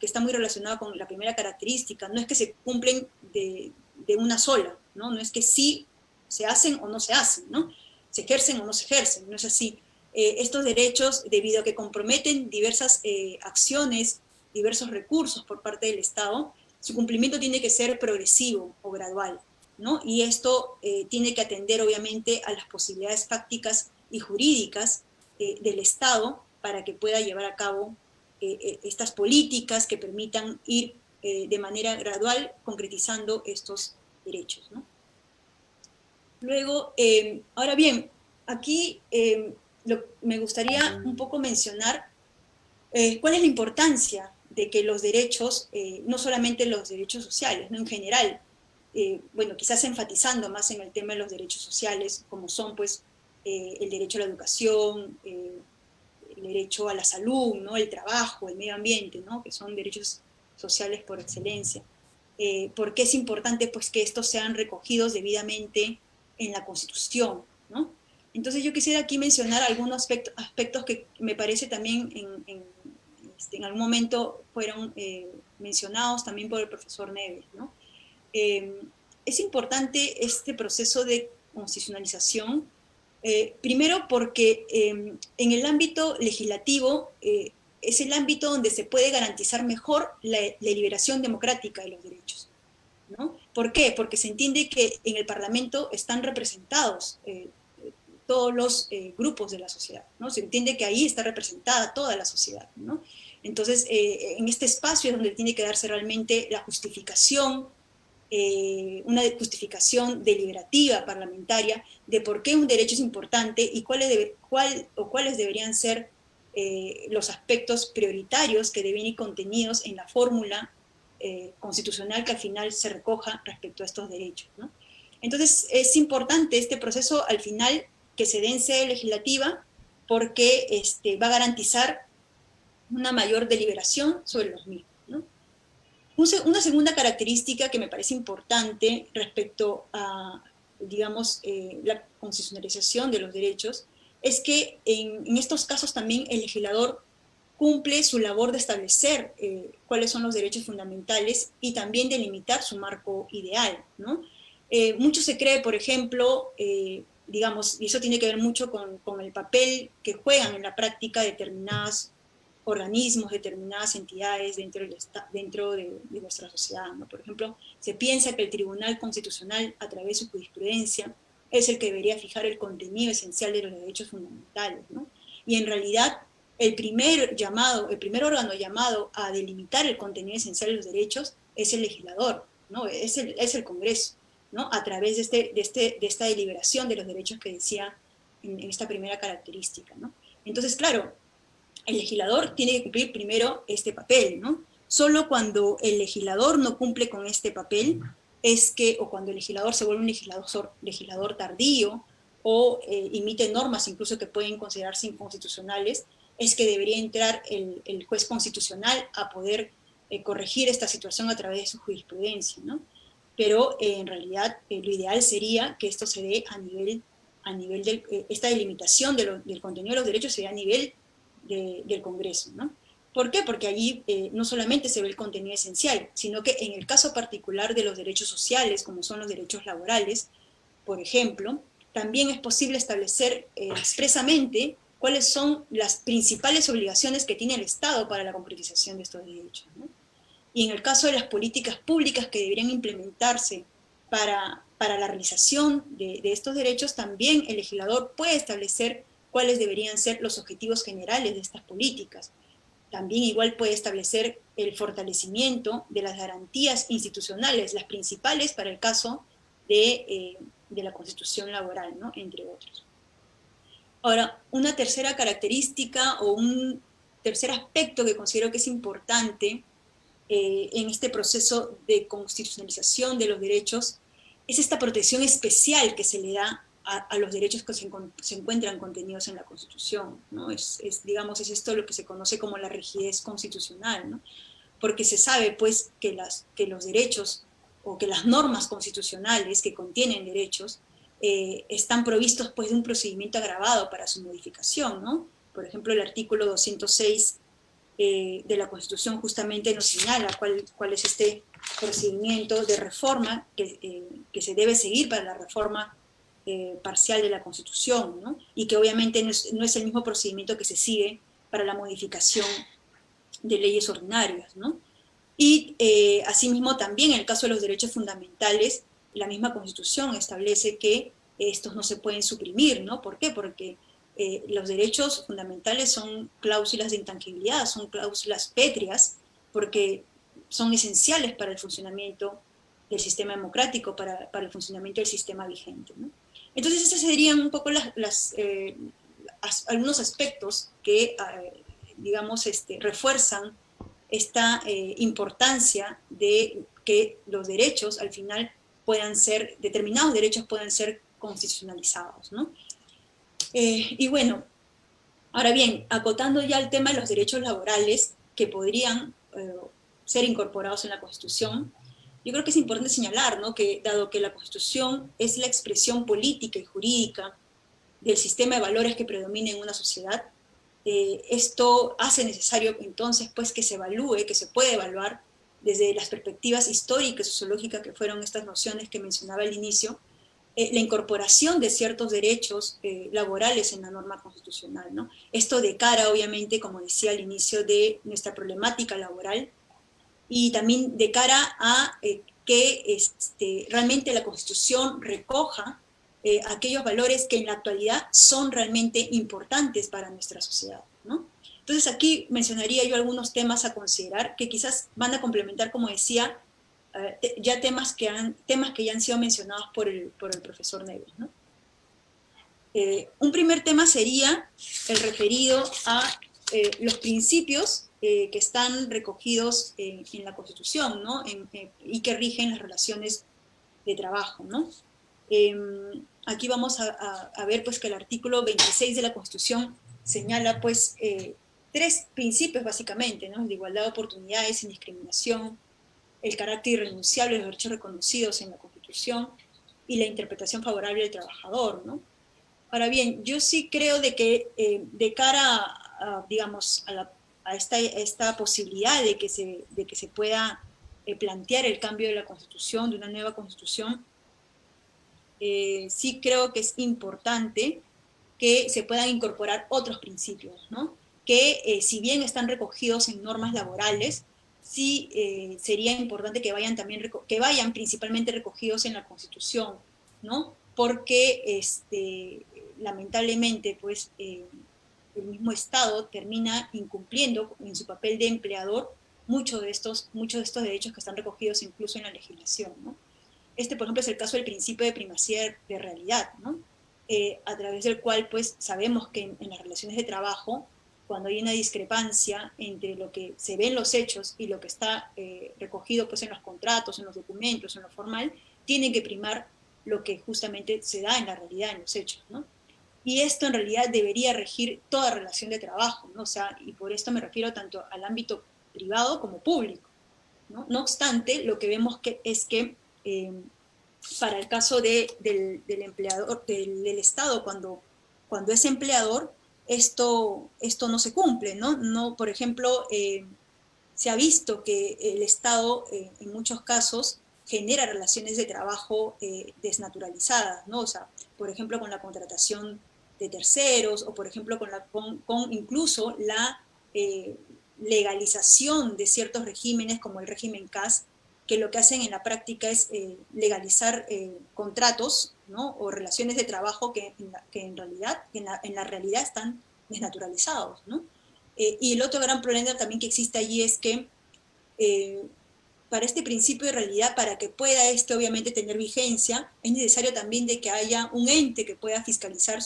que está muy relacionado con la primera característica, no es que se cumplen de una sola, ¿no? No es que sí se hacen o no se hacen, ¿no? Se ejercen o no se ejercen, no es así. Estos derechos, debido a que comprometen diversas acciones, diversos recursos por parte del Estado, su cumplimiento tiene que ser progresivo o gradual, ¿no? Y esto tiene que atender obviamente a las posibilidades fácticas y jurídicas del Estado para que pueda llevar a cabo estas políticas que permitan ir de manera gradual concretizando estos derechos, ¿no? Luego, ahora bien, aquí me gustaría un poco mencionar cuál es la importancia de que los derechos, no solamente los derechos sociales, ¿no? En general, bueno, quizás enfatizando más en el tema de los derechos sociales, como son pues el derecho a la educación, el derecho a la salud, ¿no? El trabajo, el medio ambiente, ¿no? Que son derechos sociales por excelencia. Porque es importante pues que estos sean recogidos debidamente en la Constitución, ¿no? Entonces yo quisiera aquí mencionar algunos aspectos que me parece también en algún momento fueron mencionados también por el profesor Neves, ¿no? Es importante este proceso de constitucionalización, primero porque en el ámbito legislativo es el ámbito donde se puede garantizar mejor la liberación democrática de los derechos, ¿no? ¿Por qué? Porque se entiende que en el Parlamento están representados todos los grupos de la sociedad, ¿no? Se entiende que ahí está representada toda la sociedad, ¿no? Entonces, en este espacio es donde tiene que darse realmente la justificación, una justificación deliberativa parlamentaria de por qué un derecho es importante y cuáles deberían ser los aspectos prioritarios que deben ir contenidos en la fórmula constitucional que al final se recoja respecto a estos derechos, ¿no? Entonces, es importante este proceso al final que se dé en sede legislativa porque va a garantizar una mayor deliberación sobre los mismos, ¿no? Una segunda característica que me parece importante respecto a, digamos, la constitucionalización de los derechos es que en estos casos también el legislador cumple su labor de establecer cuáles son los derechos fundamentales y también delimitar su marco ideal, ¿no? Mucho se cree, por ejemplo, digamos, y eso tiene que ver mucho con el papel que juegan en la práctica determinados organismos, determinadas entidades dentro de nuestra sociedad, ¿no? Por ejemplo, se piensa que el Tribunal Constitucional, a través de su jurisprudencia, es el que debería fijar el contenido esencial de los derechos fundamentales, ¿no? Y en realidad, el primer órgano llamado a delimitar el contenido esencial de los derechos es el legislador, ¿no? Es el Congreso, ¿no? A través de esta deliberación de los derechos que decía en esta primera característica, ¿no? Entonces, claro, el legislador tiene que cumplir primero este papel, ¿no? Solo cuando el legislador no cumple con este papel o cuando el legislador se vuelve un legislador tardío, o emite normas incluso que pueden considerarse inconstitucionales, es que debería entrar el juez constitucional a poder corregir esta situación a través de su jurisprudencia, ¿no? Pero en realidad lo ideal sería que esto se dé esta delimitación del contenido de los derechos se dé a nivel del Congreso, ¿no? ¿Por qué? Porque allí no solamente se ve el contenido esencial, sino que en el caso particular de los derechos sociales, como son los derechos laborales, por ejemplo, también es posible establecer expresamente cuáles son las principales obligaciones que tiene el Estado para la concretización de estos derechos, ¿no? Y en el caso de las políticas públicas que deberían implementarse para la realización de estos derechos, también el legislador puede establecer cuáles deberían ser los objetivos generales de estas políticas. También igual puede establecer el fortalecimiento de las garantías institucionales, las principales para el caso de la Constitución laboral, ¿no? Entre otros. Ahora, una tercera característica o un tercer aspecto que considero que es importante en este proceso de constitucionalización de los derechos es esta protección especial que se le da a los derechos que se encuentran contenidos en la Constitución, ¿no? Digamos, es esto lo que se conoce como la rigidez constitucional, ¿no? Porque se sabe, pues, que los derechos o que las normas constitucionales que contienen derechos están provistos, pues, de un procedimiento agravado para su modificación, ¿no? Por ejemplo, el artículo 206 de la Constitución justamente nos señala cuál es este procedimiento de reforma que se debe seguir para la reforma parcial de la Constitución, ¿no? Y que obviamente no es el mismo procedimiento que se sigue para la modificación de leyes ordinarias, ¿no? Y asimismo también en el caso de los derechos fundamentales, la misma Constitución establece que estos no se pueden suprimir, ¿no? ¿Por qué? Porque los derechos fundamentales son cláusulas de intangibilidad, son cláusulas pétreas, porque son esenciales para el funcionamiento del sistema democrático, para el funcionamiento del sistema vigente, ¿no? Entonces, esos serían un poco algunos aspectos que, digamos, refuerzan esta importancia de que los derechos, al final, determinados derechos puedan ser constitucionalizados, ¿no? Y bueno, ahora bien, acotando ya el tema de los derechos laborales que podrían ser incorporados en la Constitución, yo creo que es importante señalar, ¿no?, que dado que la Constitución es la expresión política y jurídica del sistema de valores que predomina en una sociedad, esto hace necesario entonces, pues, que se evalúe, que se puede evaluar desde las perspectivas históricas y sociológicas que fueron estas nociones que mencionaba al inicio, la incorporación de ciertos derechos laborales en la norma constitucional, ¿no? Esto de cara, obviamente, como decía al inicio, de nuestra problemática laboral, y también de cara a que realmente la Constitución recoja aquellos valores que en la actualidad son realmente importantes para nuestra sociedad, ¿no? Entonces aquí mencionaría yo algunos temas a considerar que quizás van a complementar, como decía, ya temas que ya han sido mencionados por el profesor Neves, ¿no? Un primer tema sería el referido a los principios que están recogidos en la Constitución, ¿no? Y que rigen las relaciones de trabajo, ¿no? Aquí vamos a ver, pues, que el artículo 26 de la Constitución señala, pues, 3 principios básicamente, ¿no? De igualdad de oportunidades, sin discriminación, el carácter irrenunciable de los derechos reconocidos en la Constitución y la interpretación favorable del trabajador, ¿no? Ahora bien, yo sí creo de que de cara digamos, a esta posibilidad de que se pueda plantear el cambio de la Constitución, de una nueva Constitución, sí creo que es importante que se puedan incorporar otros principios, ¿no? Que si bien están recogidos en normas laborales, sí sería importante que vayan principalmente recogidos en la Constitución, ¿no? Porque lamentablemente, pues, el mismo Estado termina incumpliendo en su papel de empleador muchos de estos derechos que están recogidos incluso en la legislación, ¿no? Por ejemplo, es el caso del principio de primacía de realidad, ¿no? A través del cual, pues, sabemos que en las relaciones de trabajo cuando hay una discrepancia entre lo que se ve en los hechos y lo que está recogido pues, en los contratos, en los documentos, en lo formal, tiene que primar lo que justamente se da en la realidad, en los hechos, ¿no? Y esto en realidad debería regir toda relación de trabajo, ¿no? O sea, y por esto me refiero tanto al ámbito privado como público, ¿no? No obstante, lo que vemos es que para el caso del empleador, del Estado, cuando es empleador, esto no se cumple, ¿no? No, por ejemplo, se ha visto que el Estado en muchos casos genera relaciones de trabajo desnaturalizadas, ¿no? O sea, por ejemplo, con la contratación de terceros, o por ejemplo, con incluso la legalización de ciertos regímenes, como el régimen CAS, que lo que hacen en la práctica es legalizar contratos, ¿no? O relaciones de trabajo que en la realidad están desnaturalizados, ¿no? Y el otro gran problema también que existe allí es que para este principio de realidad, para que pueda obviamente tener vigencia, es necesario también de que haya un ente que pueda fiscalizar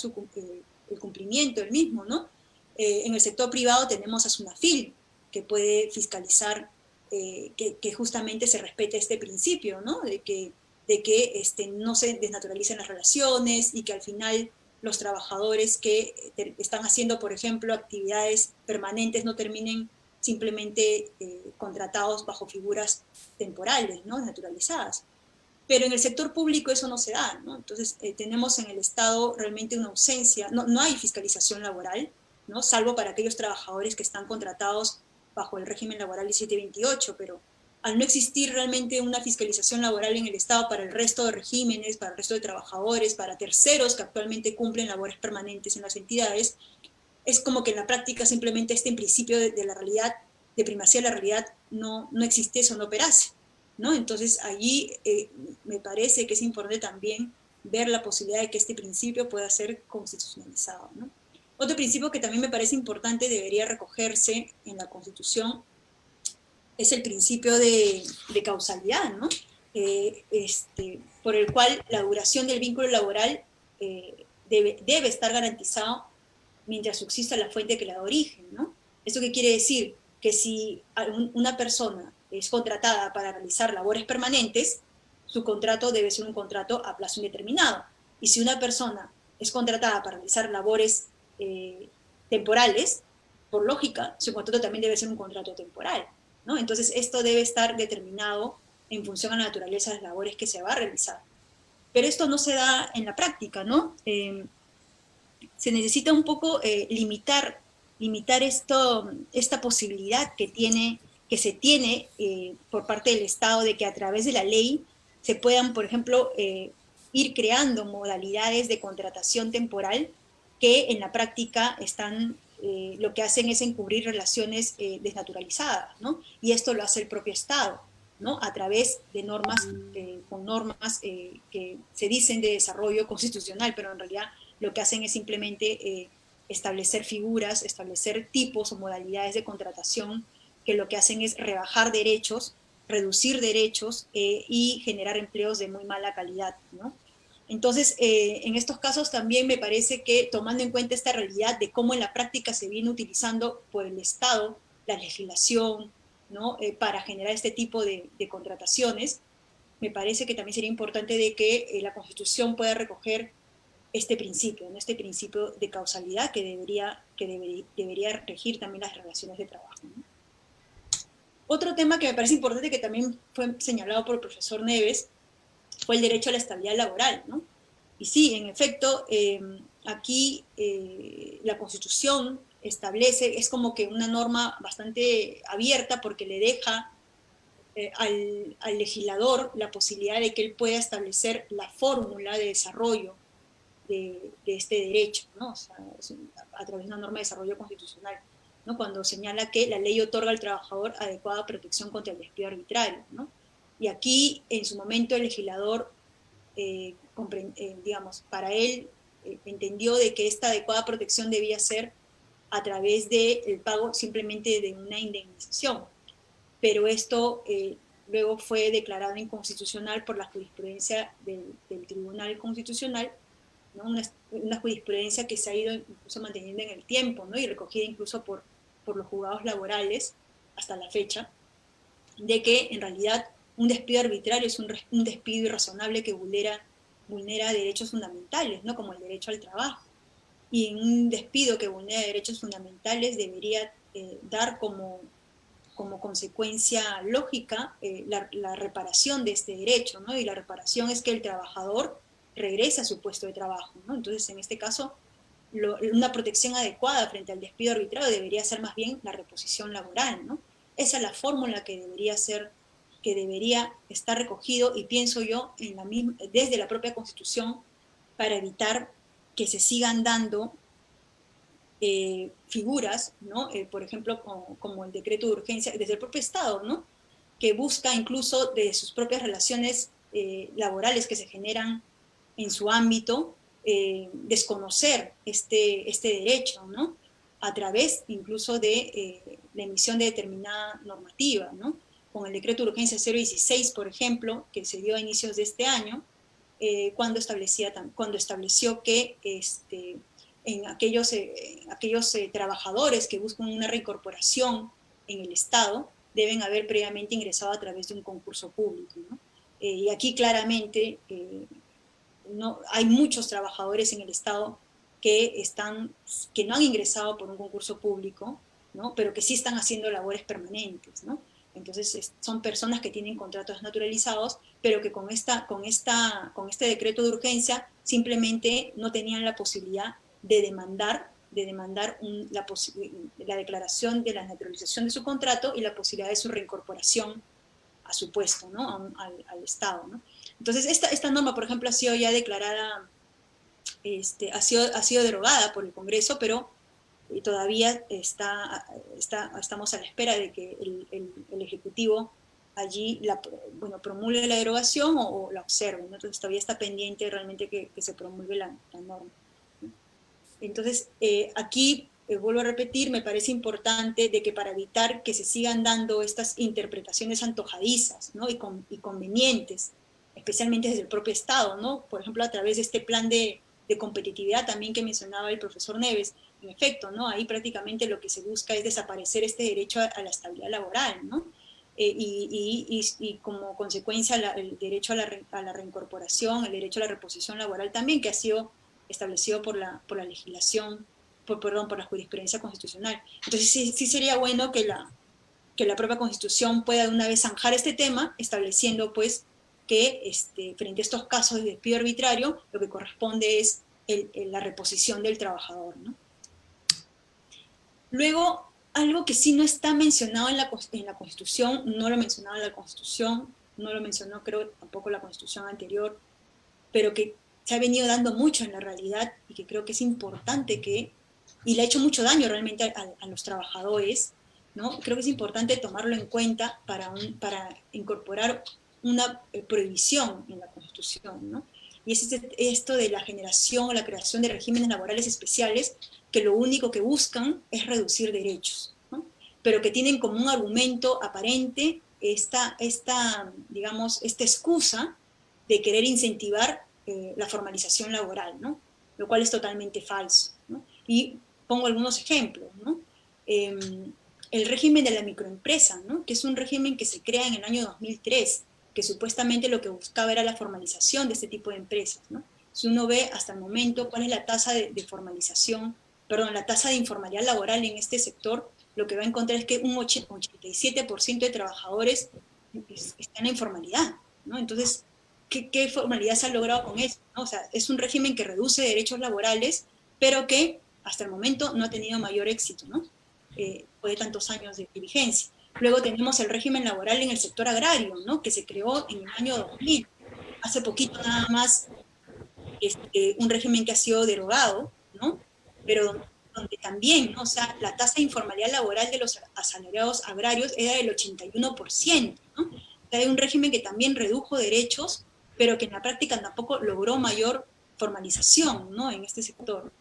el cumplimiento del mismo, ¿no? En el sector privado tenemos a SUNAFIL, que puede fiscalizar que justamente se respete este principio, ¿no? De que no se desnaturalicen las relaciones y que al final los trabajadores que están haciendo, por ejemplo, actividades permanentes no terminen simplemente contratados bajo figuras temporales, ¿no? Naturalizadas. Pero en el sector público eso no se da, ¿no? Entonces tenemos en el Estado realmente una ausencia, no hay fiscalización laboral, ¿no? Salvo para aquellos trabajadores que están contratados bajo el régimen laboral 1728, pero al no existir realmente una fiscalización laboral en el Estado para el resto de regímenes, para el resto de trabajadores, para terceros que actualmente cumplen labores permanentes en las entidades, es como que en la práctica simplemente en principio de la realidad, de primacía de la realidad, no existiese o no operase, ¿no? Entonces allí me parece que es importante también ver la posibilidad de que este principio pueda ser constitucionalizado, ¿no? Otro principio que también me parece importante debería recogerse en la Constitución es el principio de causalidad, ¿no? Por el cual la duración del vínculo laboral debe estar garantizado mientras subsista la fuente que la da origen, ¿no? ¿Esto qué quiere decir? Que si una persona es contratada para realizar labores permanentes, su contrato debe ser un contrato a plazo indeterminado. Y si una persona es contratada para realizar labores temporales, por lógica, su contrato también debe ser un contrato temporal, ¿no? Entonces, esto debe estar determinado en función a la naturaleza de las labores que se va a realizar. Pero esto no se da en la práctica, ¿no? Se necesita un poco limitar esta posibilidad que se tiene por parte del Estado de que a través de la ley se puedan, por ejemplo, ir creando modalidades de contratación temporal que en la práctica lo que hacen es encubrir relaciones desnaturalizadas, ¿no? Y esto lo hace el propio Estado, ¿no? A través de normas, con normas que se dicen de desarrollo constitucional, pero en realidad lo que hacen es simplemente establecer figuras, establecer tipos o modalidades de contratación que lo que hacen es rebajar derechos, reducir derechos y generar empleos de muy mala calidad, ¿no? Entonces, en estos casos también me parece que tomando en cuenta esta realidad de cómo en la práctica se viene utilizando por el Estado la legislación, ¿no? Para generar este tipo de contrataciones, me parece que también sería importante de que la Constitución pueda recoger este principio, ¿no? Este principio de causalidad que debería regir también las relaciones de trabajo, ¿no? Otro tema que me parece importante que también fue señalado por el profesor Neves fue el derecho a la estabilidad laboral, ¿no? Y sí, en efecto, aquí la Constitución establece, es como que una norma bastante abierta porque le deja al legislador la posibilidad de que él pueda establecer la fórmula de desarrollo de este derecho, ¿no? O sea, a través de una norma de desarrollo constitucional, ¿no? Cuando señala que la ley otorga al trabajador adecuada protección contra el despido arbitrario, ¿no? Y aquí, en su momento, el legislador, digamos, para él, entendió de que esta adecuada protección debía ser a través del pago simplemente de una indemnización. Pero esto luego fue declarado inconstitucional por la jurisprudencia del Tribunal Constitucional, ¿no? Una jurisprudencia que se ha ido incluso manteniendo en el tiempo, ¿no? Y recogida incluso por los juzgados laborales hasta la fecha, de que en realidad un despido arbitrario es un despido irrazonable que vulnera derechos fundamentales, ¿no? Como el derecho al trabajo. Y en un despido que vulnera derechos fundamentales debería dar como consecuencia lógica la reparación de este derecho, ¿no? Y la reparación es que el trabajador regrese a su puesto de trabajo, ¿no? Entonces, en este caso, una protección adecuada frente al despido arbitrario debería ser más bien la reposición laboral, ¿no? Esa es la fórmula que debería estar recogido, y pienso yo desde la propia Constitución, para evitar que se sigan dando figuras, ¿no? Por ejemplo, como el decreto de urgencia, desde el propio Estado, ¿no? Que busca incluso de sus propias relaciones laborales que se generan en su ámbito, desconocer este derecho, ¿no? A través incluso de la emisión de determinada normativa, ¿no? Con el decreto de urgencia 016, por ejemplo, que se dio a inicios de este año, cuando estableció que en aquellos trabajadores que buscan una reincorporación en el Estado deben haber previamente ingresado a través de un concurso público, ¿no? Y aquí claramente hay muchos trabajadores en el Estado que no han ingresado por un concurso público, ¿no? Pero que sí están haciendo labores permanentes, ¿no? Entonces son personas que tienen contratos naturalizados, pero que con este decreto de urgencia simplemente no tenían la posibilidad de demandar la declaración de la naturalización de su contrato y la posibilidad de su reincorporación a su puesto, ¿no? al Estado, ¿no? Entonces esta norma, por ejemplo, ha sido ya declarada, ha sido derogada por el Congreso, pero todavía estamos a la espera de que el Ejecutivo allí promulgue la derogación o la observe, ¿no? Entonces todavía está pendiente realmente que se promulgue la norma. Entonces, aquí, vuelvo a repetir, me parece importante de que para evitar que se sigan dando estas interpretaciones antojadizas, ¿no? y convenientes, especialmente desde el propio Estado, ¿no? Por ejemplo, a través de este plan de competitividad también que mencionaba el profesor Neves, en efecto, ¿no? Ahí prácticamente lo que se busca es desaparecer este derecho a la estabilidad laboral, ¿no? Y como consecuencia el derecho a la reincorporación, el derecho a la reposición laboral también, que ha sido establecido por la legislación, por la jurisprudencia constitucional. Entonces sí sería bueno que la propia Constitución pueda de una vez zanjar este tema, estableciendo pues que frente a estos casos de despido arbitrario, lo que corresponde es la reposición del trabajador, ¿no? Luego, algo que sí no está mencionado en la Constitución, no lo mencionaba la Constitución, no lo mencionó creo tampoco la Constitución anterior, pero que se ha venido dando mucho en la realidad y que creo que es importante y le ha hecho mucho daño realmente a los trabajadores, ¿no? Creo que es importante tomarlo en cuenta para incorporar una prohibición en la Constitución, ¿no? Y es esto de la generación o la creación de regímenes laborales especiales que lo único que buscan es reducir derechos, ¿no? Pero que tienen como un argumento aparente esta excusa de querer incentivar la formalización laboral, ¿no? Lo cual es totalmente falso, ¿no? Y pongo algunos ejemplos, ¿no? El régimen de la microempresa, ¿no? Que es un régimen que se crea en el año 2003, que supuestamente lo que buscaba era la formalización de este tipo de empresas, ¿no? Si uno ve hasta el momento cuál es la tasa la tasa de informalidad laboral en este sector, lo que va a encontrar es que un 87% de trabajadores están en informalidad, ¿no? Entonces, ¿qué formalidad se ha logrado con eso, ¿no? O sea, es un régimen que reduce derechos laborales, pero que hasta el momento no ha tenido mayor éxito, ¿no? Después de tantos años de vigencia. Luego tenemos el régimen laboral en el sector agrario, ¿no? Que se creó en el año 2000. Hace poquito nada más, un régimen que ha sido derogado, ¿no? Pero donde también, ¿no? O sea, la tasa de informalidad laboral de los asalariados agrarios era del 81%, ¿no? O sea, hay un régimen que también redujo derechos, pero que en la práctica tampoco logró mayor formalización, ¿no? En este sector.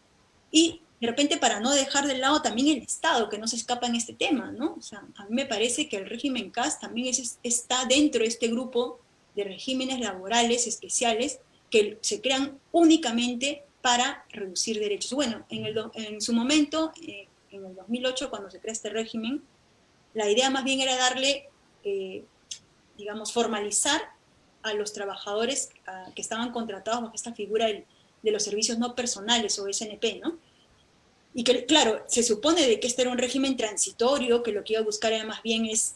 Y de repente, para no dejar de lado también el Estado, que no se escapa en este tema, ¿no? O sea, a mí me parece que el régimen CAS también está dentro de este grupo de regímenes laborales especiales que se crean únicamente para reducir derechos. Bueno, en su momento, en el 2008, cuando se crea este régimen, la idea más bien era darle, digamos, formalizar a los trabajadores que estaban contratados bajo esta figura de los servicios no personales o SNP, ¿no? Y que, claro, se supone de que este era un régimen transitorio, que lo que iba a buscar era más bien es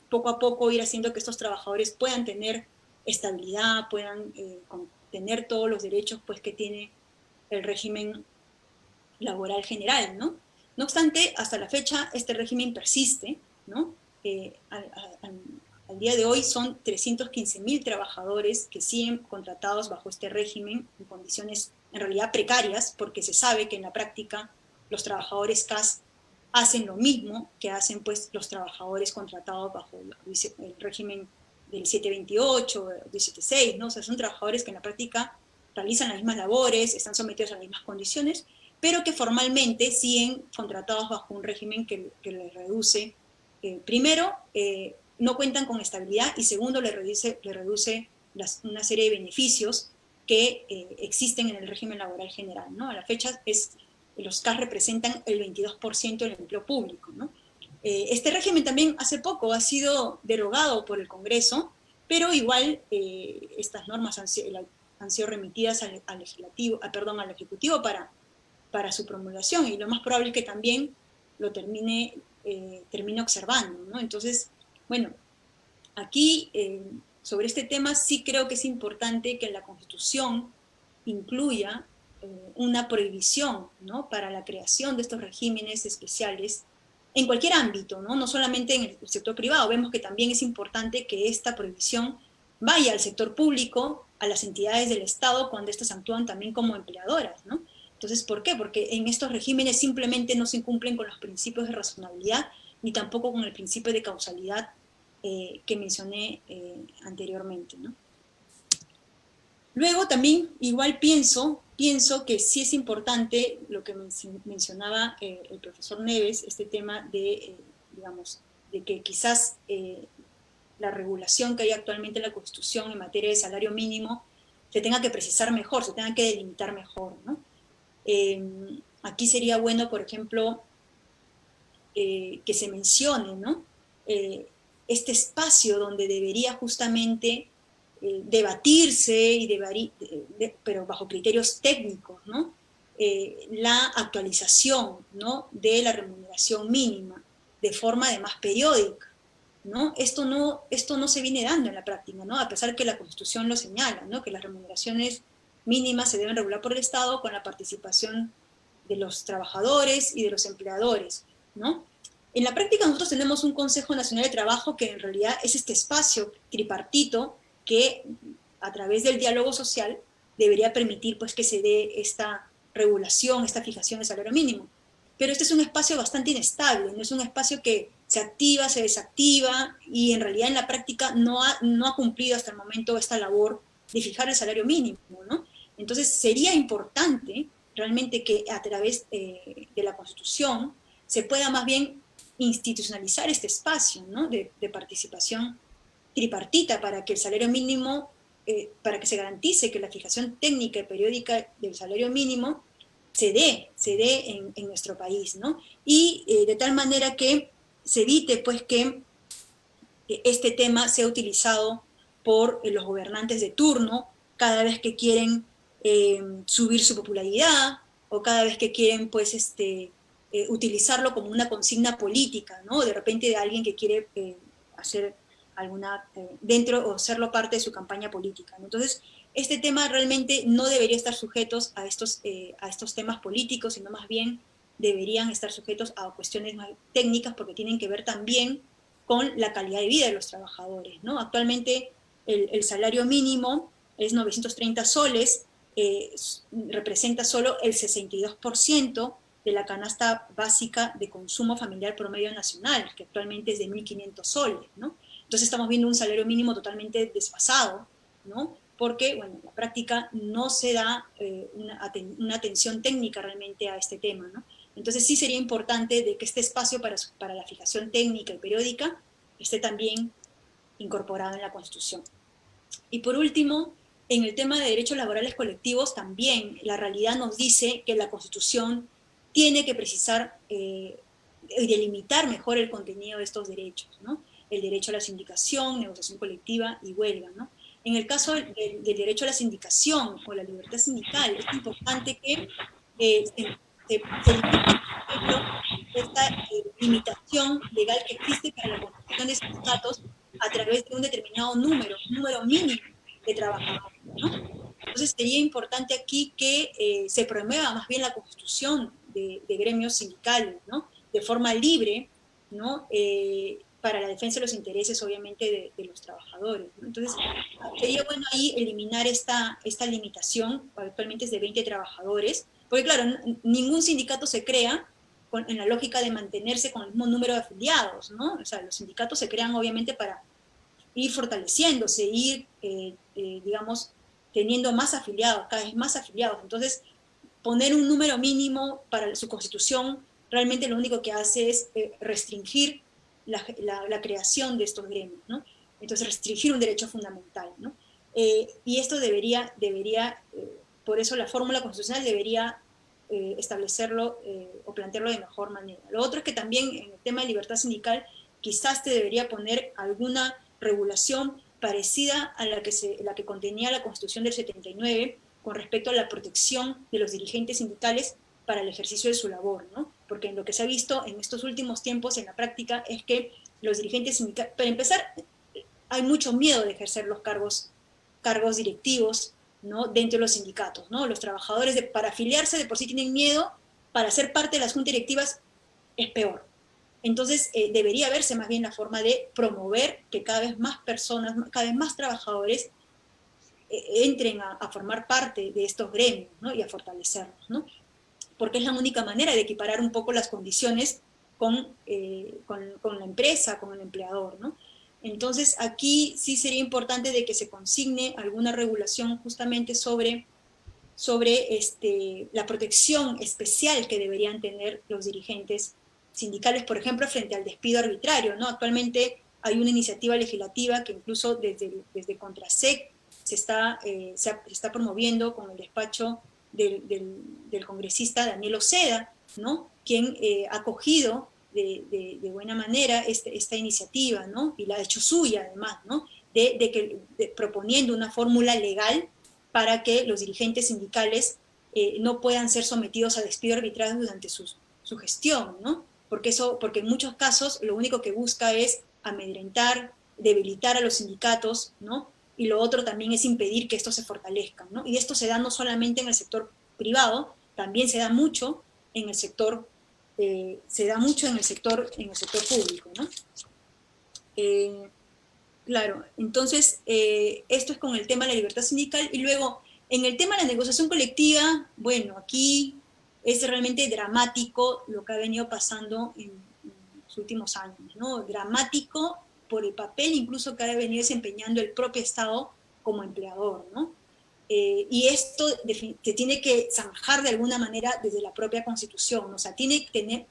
poco a poco ir haciendo que estos trabajadores puedan tener estabilidad, puedan tener todos los derechos pues, que tiene el régimen laboral general, ¿no? No obstante, hasta la fecha este régimen persiste, ¿no? Al día de hoy son 315.000 trabajadores que siguen contratados bajo este régimen en condiciones en realidad precarias, porque se sabe que en la práctica los trabajadores CAS hacen lo mismo que hacen pues, los trabajadores contratados bajo el régimen del 728, del 76, ¿no? O sea, son trabajadores que en la práctica realizan las mismas labores, están sometidos a las mismas condiciones, pero que formalmente siguen contratados bajo un régimen que les reduce, primero, no cuentan con estabilidad, y segundo, le reduce una serie de beneficios que existen en el régimen laboral general, ¿no? A la fecha los CAS representan el 22% del empleo público, ¿no? Este régimen también hace poco ha sido derogado por el Congreso, pero igual estas normas han sido remitidas al Ejecutivo para su promulgación, y lo más probable es que también lo termine observando, ¿no? Entonces, bueno, aquí sobre este tema sí creo que es importante que la Constitución incluya una prohibición, ¿no? Para la creación de estos regímenes especiales en cualquier ámbito, ¿no? No solamente en el sector privado. Vemos que también es importante que esta prohibición vaya al sector público, a las entidades del Estado, cuando éstas actúan también como empleadoras, ¿no? Entonces, ¿por qué? Porque en estos regímenes simplemente no se cumplen con los principios de razonabilidad, ni tampoco con el principio de causalidad que mencioné anteriormente, ¿no? Luego también igual pienso que sí es importante lo que mencionaba el profesor Neves, este tema de, digamos, de que quizás la regulación que hay actualmente en la Constitución en materia de salario mínimo se tenga que precisar mejor, se tenga que delimitar mejor, ¿no? Aquí sería bueno, por ejemplo, que se mencione, ¿no? Este espacio donde debería justamente debatirse, pero bajo criterios técnicos, ¿no? La actualización, ¿no? De la remuneración mínima de forma además periódica, ¿no? Esto no se viene dando en la práctica, ¿no? A pesar que la Constitución lo señala, ¿no? Que las remuneraciones mínimas se deben regular por el Estado con la participación de los trabajadores y de los empleadores, ¿no? En la práctica nosotros tenemos un Consejo Nacional de Trabajo que en realidad es este espacio tripartito que a través del diálogo social debería permitir pues, que se dé esta regulación, esta fijación de salario mínimo. Pero este es un espacio bastante inestable, no es un espacio que se activa, se desactiva, y en realidad en la práctica no ha cumplido hasta el momento esta labor de fijar el salario mínimo, ¿no? Entonces sería importante realmente que a través de la Constitución se pueda más bien institucionalizar este espacio, ¿no? de participación tripartita para que el salario mínimo, para que se garantice que la fijación técnica y periódica del salario mínimo se dé en nuestro país, ¿no? Y de tal manera que se evite pues que este tema sea utilizado por los gobernantes de turno cada vez que quieren subir su popularidad, o cada vez que quieren pues utilizarlo como una consigna política, ¿no? De repente de alguien que quiere hacer alguna dentro o hacerlo parte de su campaña política, ¿no? Entonces este tema realmente no debería estar sujetos a estos temas políticos, sino más bien deberían estar sujetos a cuestiones más técnicas, porque tienen que ver también con la calidad de vida de los trabajadores, ¿no? Actualmente el salario mínimo es 930 soles, representa solo el 62% de la canasta básica de consumo familiar promedio nacional, que actualmente es de 1.500 soles, ¿no? Entonces estamos viendo un salario mínimo totalmente desfasado, ¿no? Porque, bueno, en la práctica no se da una atención técnica realmente a este tema, ¿no? Entonces sí sería importante de que este espacio para la fijación técnica y periódica esté también incorporado en la Constitución. Y por último, en el tema de derechos laborales colectivos también la realidad nos dice que la Constitución tiene que precisar y delimitar mejor el contenido de estos derechos, ¿no? El derecho a la sindicación, negociación colectiva y huelga, ¿no? En el caso del derecho a la sindicación o la libertad sindical, es importante que se elimine, por ejemplo, esta limitación legal que existe para la constitución de sindicatos a través de un determinado número mínimo de trabajadores, ¿no? Entonces sería importante aquí que se promueva más bien la constitución de gremios sindicales, ¿no? De forma libre, ¿no? Para la defensa de los intereses, obviamente, de los trabajadores, ¿no? Entonces, sería bueno ahí eliminar esta limitación, actualmente es de 20 trabajadores, porque claro, ningún sindicato se crea en la lógica de mantenerse con el mismo número de afiliados, ¿no? O sea, los sindicatos se crean obviamente para ir fortaleciéndose, ir, digamos, teniendo más afiliados, cada vez más afiliados. Entonces, poner un número mínimo para su constitución realmente lo único que hace es restringir la creación de estos gremios, ¿no? Entonces, restringir un derecho fundamental, ¿no? Y esto debería por eso la fórmula constitucional debería establecerlo o plantearlo de mejor manera. Lo otro es que también en el tema de libertad sindical quizás te debería poner alguna regulación parecida a la que contenía la Constitución del 79 con respecto a la protección de los dirigentes sindicales para el ejercicio de su labor, ¿no? Porque en lo que se ha visto en estos últimos tiempos en la práctica es que los dirigentes sindicales, para empezar, hay mucho miedo de ejercer los cargos directivos, ¿no? Dentro de los sindicatos, ¿no? Los trabajadores para afiliarse de por sí tienen miedo, para ser parte de las juntas directivas es peor. Entonces debería verse más bien la forma de promover que cada vez más personas, cada vez más trabajadores entren a formar parte de estos gremios, ¿no? Y a fortalecerlos, ¿no? Porque es la única manera de equiparar un poco las condiciones con la empresa, con el empleador, ¿no? Entonces aquí sí sería importante de que se consigne alguna regulación justamente sobre la protección especial que deberían tener los dirigentes sindicales, por ejemplo, frente al despido arbitrario, ¿no? Actualmente hay una iniciativa legislativa que incluso desde Contrasec se está promoviendo con el despacho del congresista Daniel Oceda, ¿no? Quien ha acogido de buena manera esta iniciativa, ¿no? Y la ha hecho suya además, ¿no? Proponiendo una fórmula legal para que los dirigentes sindicales no puedan ser sometidos a despido arbitrario durante su gestión, ¿no? Porque en muchos casos lo único que busca es amedrentar, debilitar a los sindicatos, ¿no? Y lo otro también es impedir que estos se fortalezcan, ¿no? Y esto se da no solamente en el sector privado, también se da mucho en el sector público, ¿no? Claro, entonces esto es con el tema de la libertad sindical. Y luego, en el tema de la negociación colectiva, bueno, aquí es realmente dramático lo que ha venido pasando en los últimos años, ¿no? Dramático por el papel incluso que ha venido desempeñando el propio Estado como empleador, ¿no? Y esto se tiene que zanjar de alguna manera desde la propia Constitución, o sea,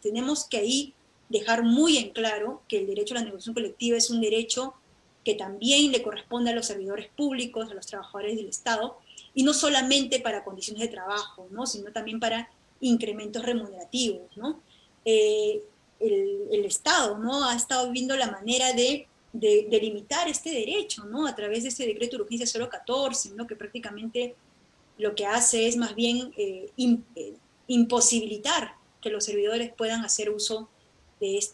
tenemos que ahí dejar muy en claro que el derecho a la negociación colectiva es un derecho que también le corresponde a los servidores públicos, a los trabajadores del Estado, y no solamente para condiciones de trabajo, ¿no? Sino también para incrementos remunerativos, ¿no? El Estado, ¿no? Ha estado viendo la manera de limitar este derecho, ¿no? A través de este decreto de urgencia 014, ¿no? Que prácticamente lo que hace es más bien imposibilitar que los servidores puedan hacer uso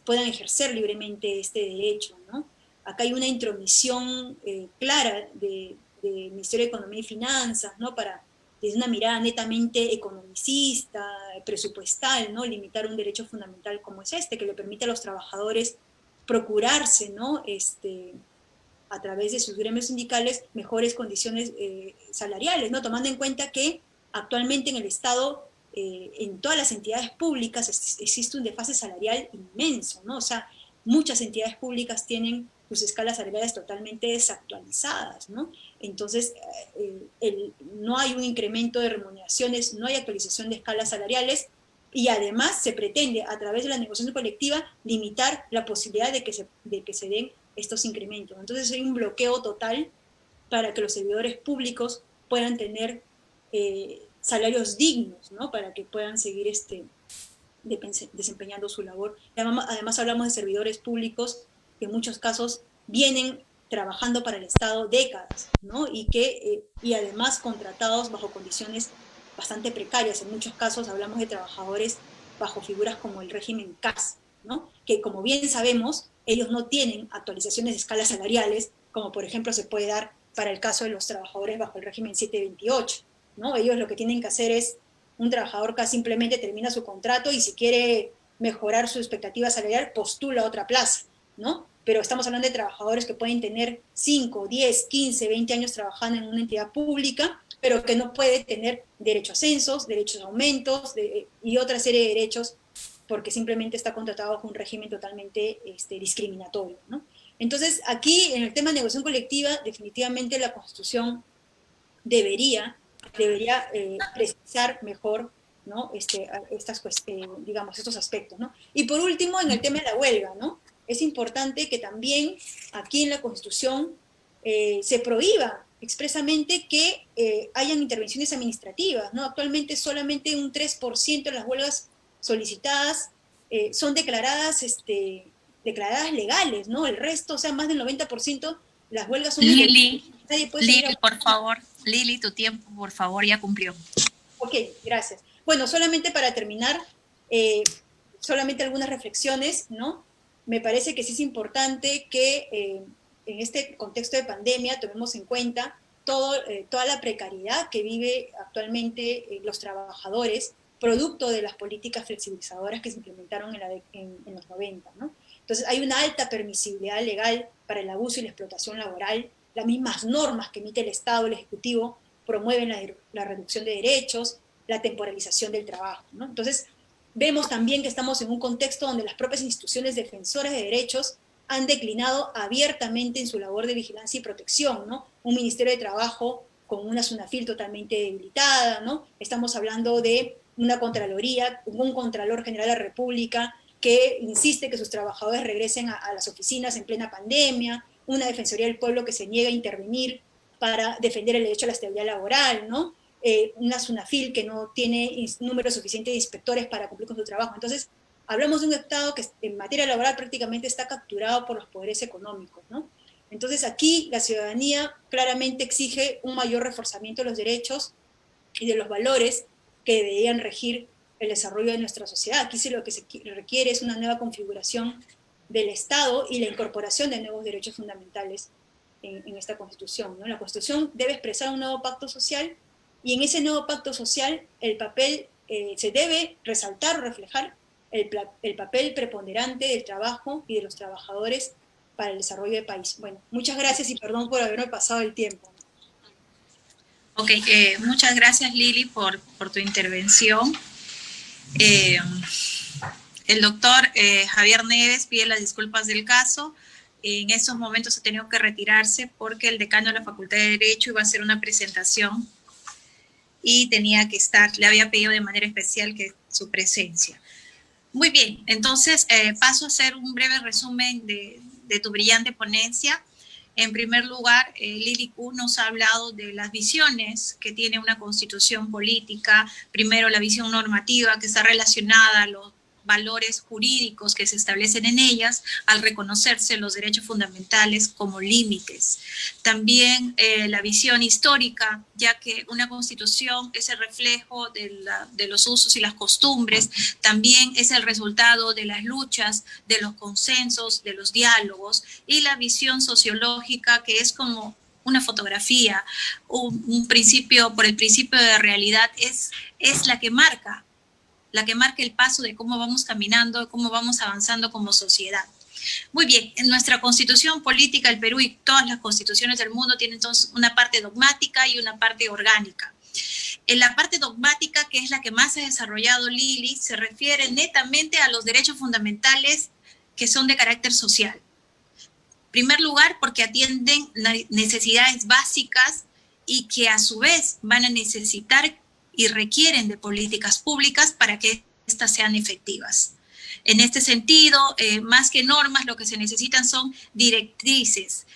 puedan ejercer libremente este derecho, ¿no? Acá hay una intromisión clara del Ministerio de Economía y Finanzas, ¿no? Desde una mirada netamente economicista, presupuestal, ¿no? Limitar un derecho fundamental como es que le permite a los trabajadores procurarse, ¿no? A través de sus gremios sindicales, mejores condiciones salariales, ¿no? Tomando en cuenta que actualmente en el Estado, en todas las entidades públicas, existe un desfase salarial inmenso, ¿no? O sea, muchas entidades públicas tienen sus escalas salariales totalmente desactualizadas, ¿no? Entonces, no hay un incremento de remuneraciones, no hay actualización de escalas salariales, y además se pretende, a través de la negociación colectiva, limitar la posibilidad de que se den estos incrementos. Entonces hay un bloqueo total para que los servidores públicos puedan tener salarios dignos, ¿no? Para que puedan seguir desempeñando su labor. Además hablamos de servidores públicos que en muchos casos vienen trabajando para el Estado décadas, ¿no? Y además contratados bajo condiciones bastante precarias. En muchos casos hablamos de trabajadores bajo figuras como el régimen CAS, ¿no? Que como bien sabemos, ellos no tienen actualizaciones de escalas salariales, como por ejemplo se puede dar para el caso de los trabajadores bajo el régimen 728, ¿no? Ellos lo que tienen que hacer es, un trabajador CAS simplemente termina su contrato y si quiere mejorar su expectativa salarial, postula a otra plaza, ¿no? Pero estamos hablando de trabajadores que pueden tener 5, 10, 15, 20 años trabajando en una entidad pública, pero que no puede tener derecho a ascensos, derechos a aumentos y otra serie de derechos porque simplemente está contratado bajo un régimen totalmente discriminatorio, ¿no? Entonces, aquí, en el tema de negociación colectiva, definitivamente la Constitución debería precisar mejor, ¿no? Digamos, estos aspectos, ¿no? Y por último, en el tema de la huelga, ¿no? Es importante que también aquí en la Constitución se prohíba expresamente que hayan intervenciones administrativas, ¿no? Actualmente solamente un 3% de las huelgas solicitadas son declaradas legales, ¿no? El resto, o sea, más del 90%, las huelgas son Lili, nadie puede Lili, por favor, Lili, tu tiempo, por favor, ya cumplió. Ok, gracias. Bueno, solamente para terminar, solamente algunas reflexiones, ¿no? Me parece que sí es importante que en este contexto de pandemia tomemos en cuenta toda la precariedad que vive actualmente los trabajadores, producto de las políticas flexibilizadoras que se implementaron en los 90, ¿no? Entonces hay una alta permisibilidad legal para el abuso y la explotación laboral, las mismas normas que emite el Estado, el Ejecutivo, promueven la reducción de derechos, la temporalización del trabajo, ¿no? Entonces, vemos también que estamos en un contexto donde las propias instituciones defensoras de derechos han declinado abiertamente en su labor de vigilancia y protección, ¿no? Un Ministerio de Trabajo con una SUNAFIL totalmente debilitada, ¿no? Estamos hablando de una Contraloría, un Contralor General de la República que insiste que sus trabajadores regresen a las oficinas en plena pandemia, una Defensoría del Pueblo que se niega a intervenir para defender el derecho a la estabilidad laboral, ¿no? Una SUNAFIL que no tiene número suficiente de inspectores para cumplir con su trabajo. Entonces, hablamos de un Estado que en materia laboral prácticamente está capturado por los poderes económicos, ¿no? Entonces, aquí la ciudadanía claramente exige un mayor reforzamiento de los derechos y de los valores que deberían regir el desarrollo de nuestra sociedad. Aquí sí lo que se requiere es una nueva configuración del Estado y la incorporación de nuevos derechos fundamentales en esta Constitución, ¿no? La Constitución debe expresar un nuevo pacto social y en ese nuevo pacto social el papel se debe resaltar o reflejar el papel preponderante del trabajo y de los trabajadores para el desarrollo del país. Bueno, muchas gracias y perdón por haberme pasado el tiempo. Ok, muchas gracias Lili por tu intervención. El doctor Javier Neves pide las disculpas del caso. En esos momentos ha tenido que retirarse porque el decano de la Facultad de Derecho iba a hacer una presentación y tenía que estar, le había pedido de manera especial que su presencia. Muy bien, entonces paso a hacer un breve resumen de tu brillante ponencia. En primer lugar, Lili Ku nos ha hablado de las visiones que tiene una constitución política. Primero, la visión normativa que está relacionada a los valores jurídicos que se establecen en ellas al reconocerse los derechos fundamentales como límites. También la visión histórica, ya que una constitución es el reflejo de los usos y las costumbres, también es el resultado de las luchas, de los consensos, de los diálogos, y la visión sociológica, que es como una fotografía, un principio, por el principio de realidad, es la que marca el paso de cómo vamos caminando, cómo vamos avanzando como sociedad. Muy bien, en nuestra constitución política, el Perú y todas las constituciones del mundo tienen entonces una parte dogmática y una parte orgánica. En la parte dogmática, que es la que más ha desarrollado Lili, se refiere netamente a los derechos fundamentales que son de carácter social. En primer lugar, porque atienden necesidades básicas y que a su vez van a necesitar y requieren de políticas públicas para que éstas sean efectivas. En este sentido, más que normas, lo que se necesitan son directrices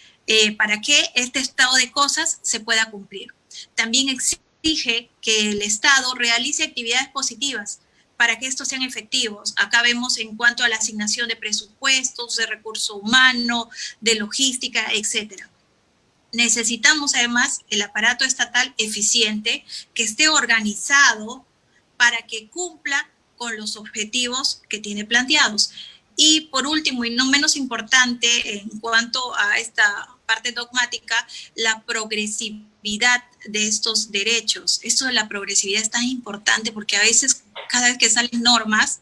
para que este estado de cosas se pueda cumplir. también exige que el Estado realice actividades positivas para que estos sean efectivos. Acá vemos en cuanto a la asignación de presupuestos, de recurso humano, de logística, etcétera. Necesitamos además el aparato estatal eficiente que esté organizado para que cumpla con los objetivos que tiene planteados. Y por último, y no menos importante en cuanto a esta parte dogmática, la progresividad de estos derechos. Esto de la progresividad es tan importante porque a veces, cada vez que salen normas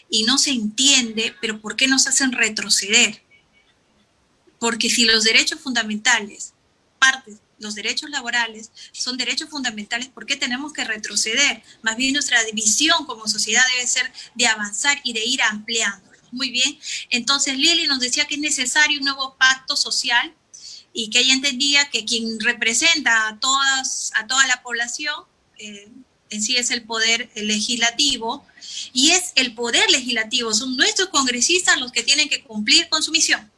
y no se entiende, pero ¿por qué nos hacen retroceder? Porque si los derechos fundamentales, los derechos laborales son derechos fundamentales, ¿por qué tenemos que retroceder? Más bien nuestra visión como sociedad debe ser de avanzar y de ir ampliando. Muy bien, entonces Lili nos decía que es necesario un nuevo pacto social y que ella entendía que quien representa a toda la población en sí es el poder legislativo, y es el poder legislativo, son nuestros congresistas los que tienen que cumplir con su misión.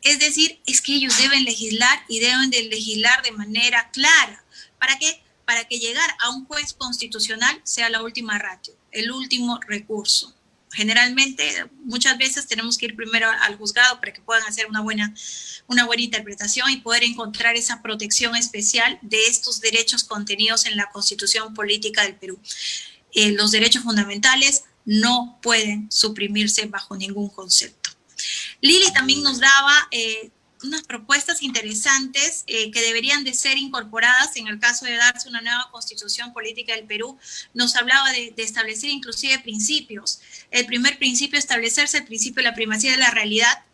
Es decir, es que ellos deben legislar y deben de legislar de manera clara. ¿Para qué? Para que llegar a un juez constitucional sea la última ratio, el último recurso. Generalmente, muchas veces tenemos que ir primero al juzgado para que puedan hacer una buena interpretación y poder encontrar esa protección especial de estos derechos contenidos en la Constitución Política del Perú. Los derechos fundamentales no pueden suprimirse bajo ningún concepto. Lili también nos daba unas propuestas interesantes que deberían de ser incorporadas en el caso de darse una nueva constitución política del Perú. Nos hablaba de establecer inclusive principios. El primer principio, establecerse el principio de la primacía de la realidad,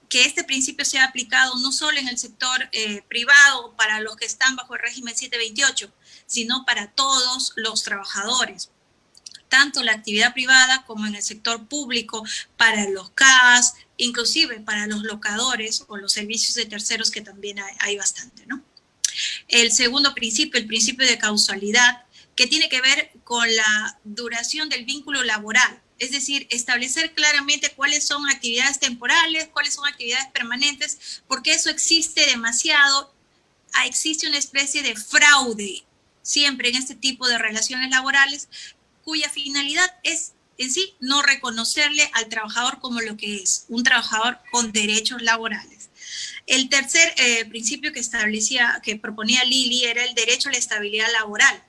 que este principio sea aplicado no solo en el sector privado para los que están bajo el régimen 728, sino para todos los trabajadores, tanto la actividad privada como en el sector público, para los CAS, inclusive para los locadores o los servicios de terceros, que también hay bastante, ¿no? El segundo principio, el principio de causalidad, que tiene que ver con la duración del vínculo laboral, es decir, establecer claramente cuáles son actividades temporales, cuáles son actividades permanentes, porque eso existe demasiado, existe una especie de fraude siempre en este tipo de relaciones laborales, cuya finalidad es en sí no reconocerle al trabajador como lo que es, un trabajador con derechos laborales. El tercer principio que proponía Lili era el derecho a la estabilidad laboral.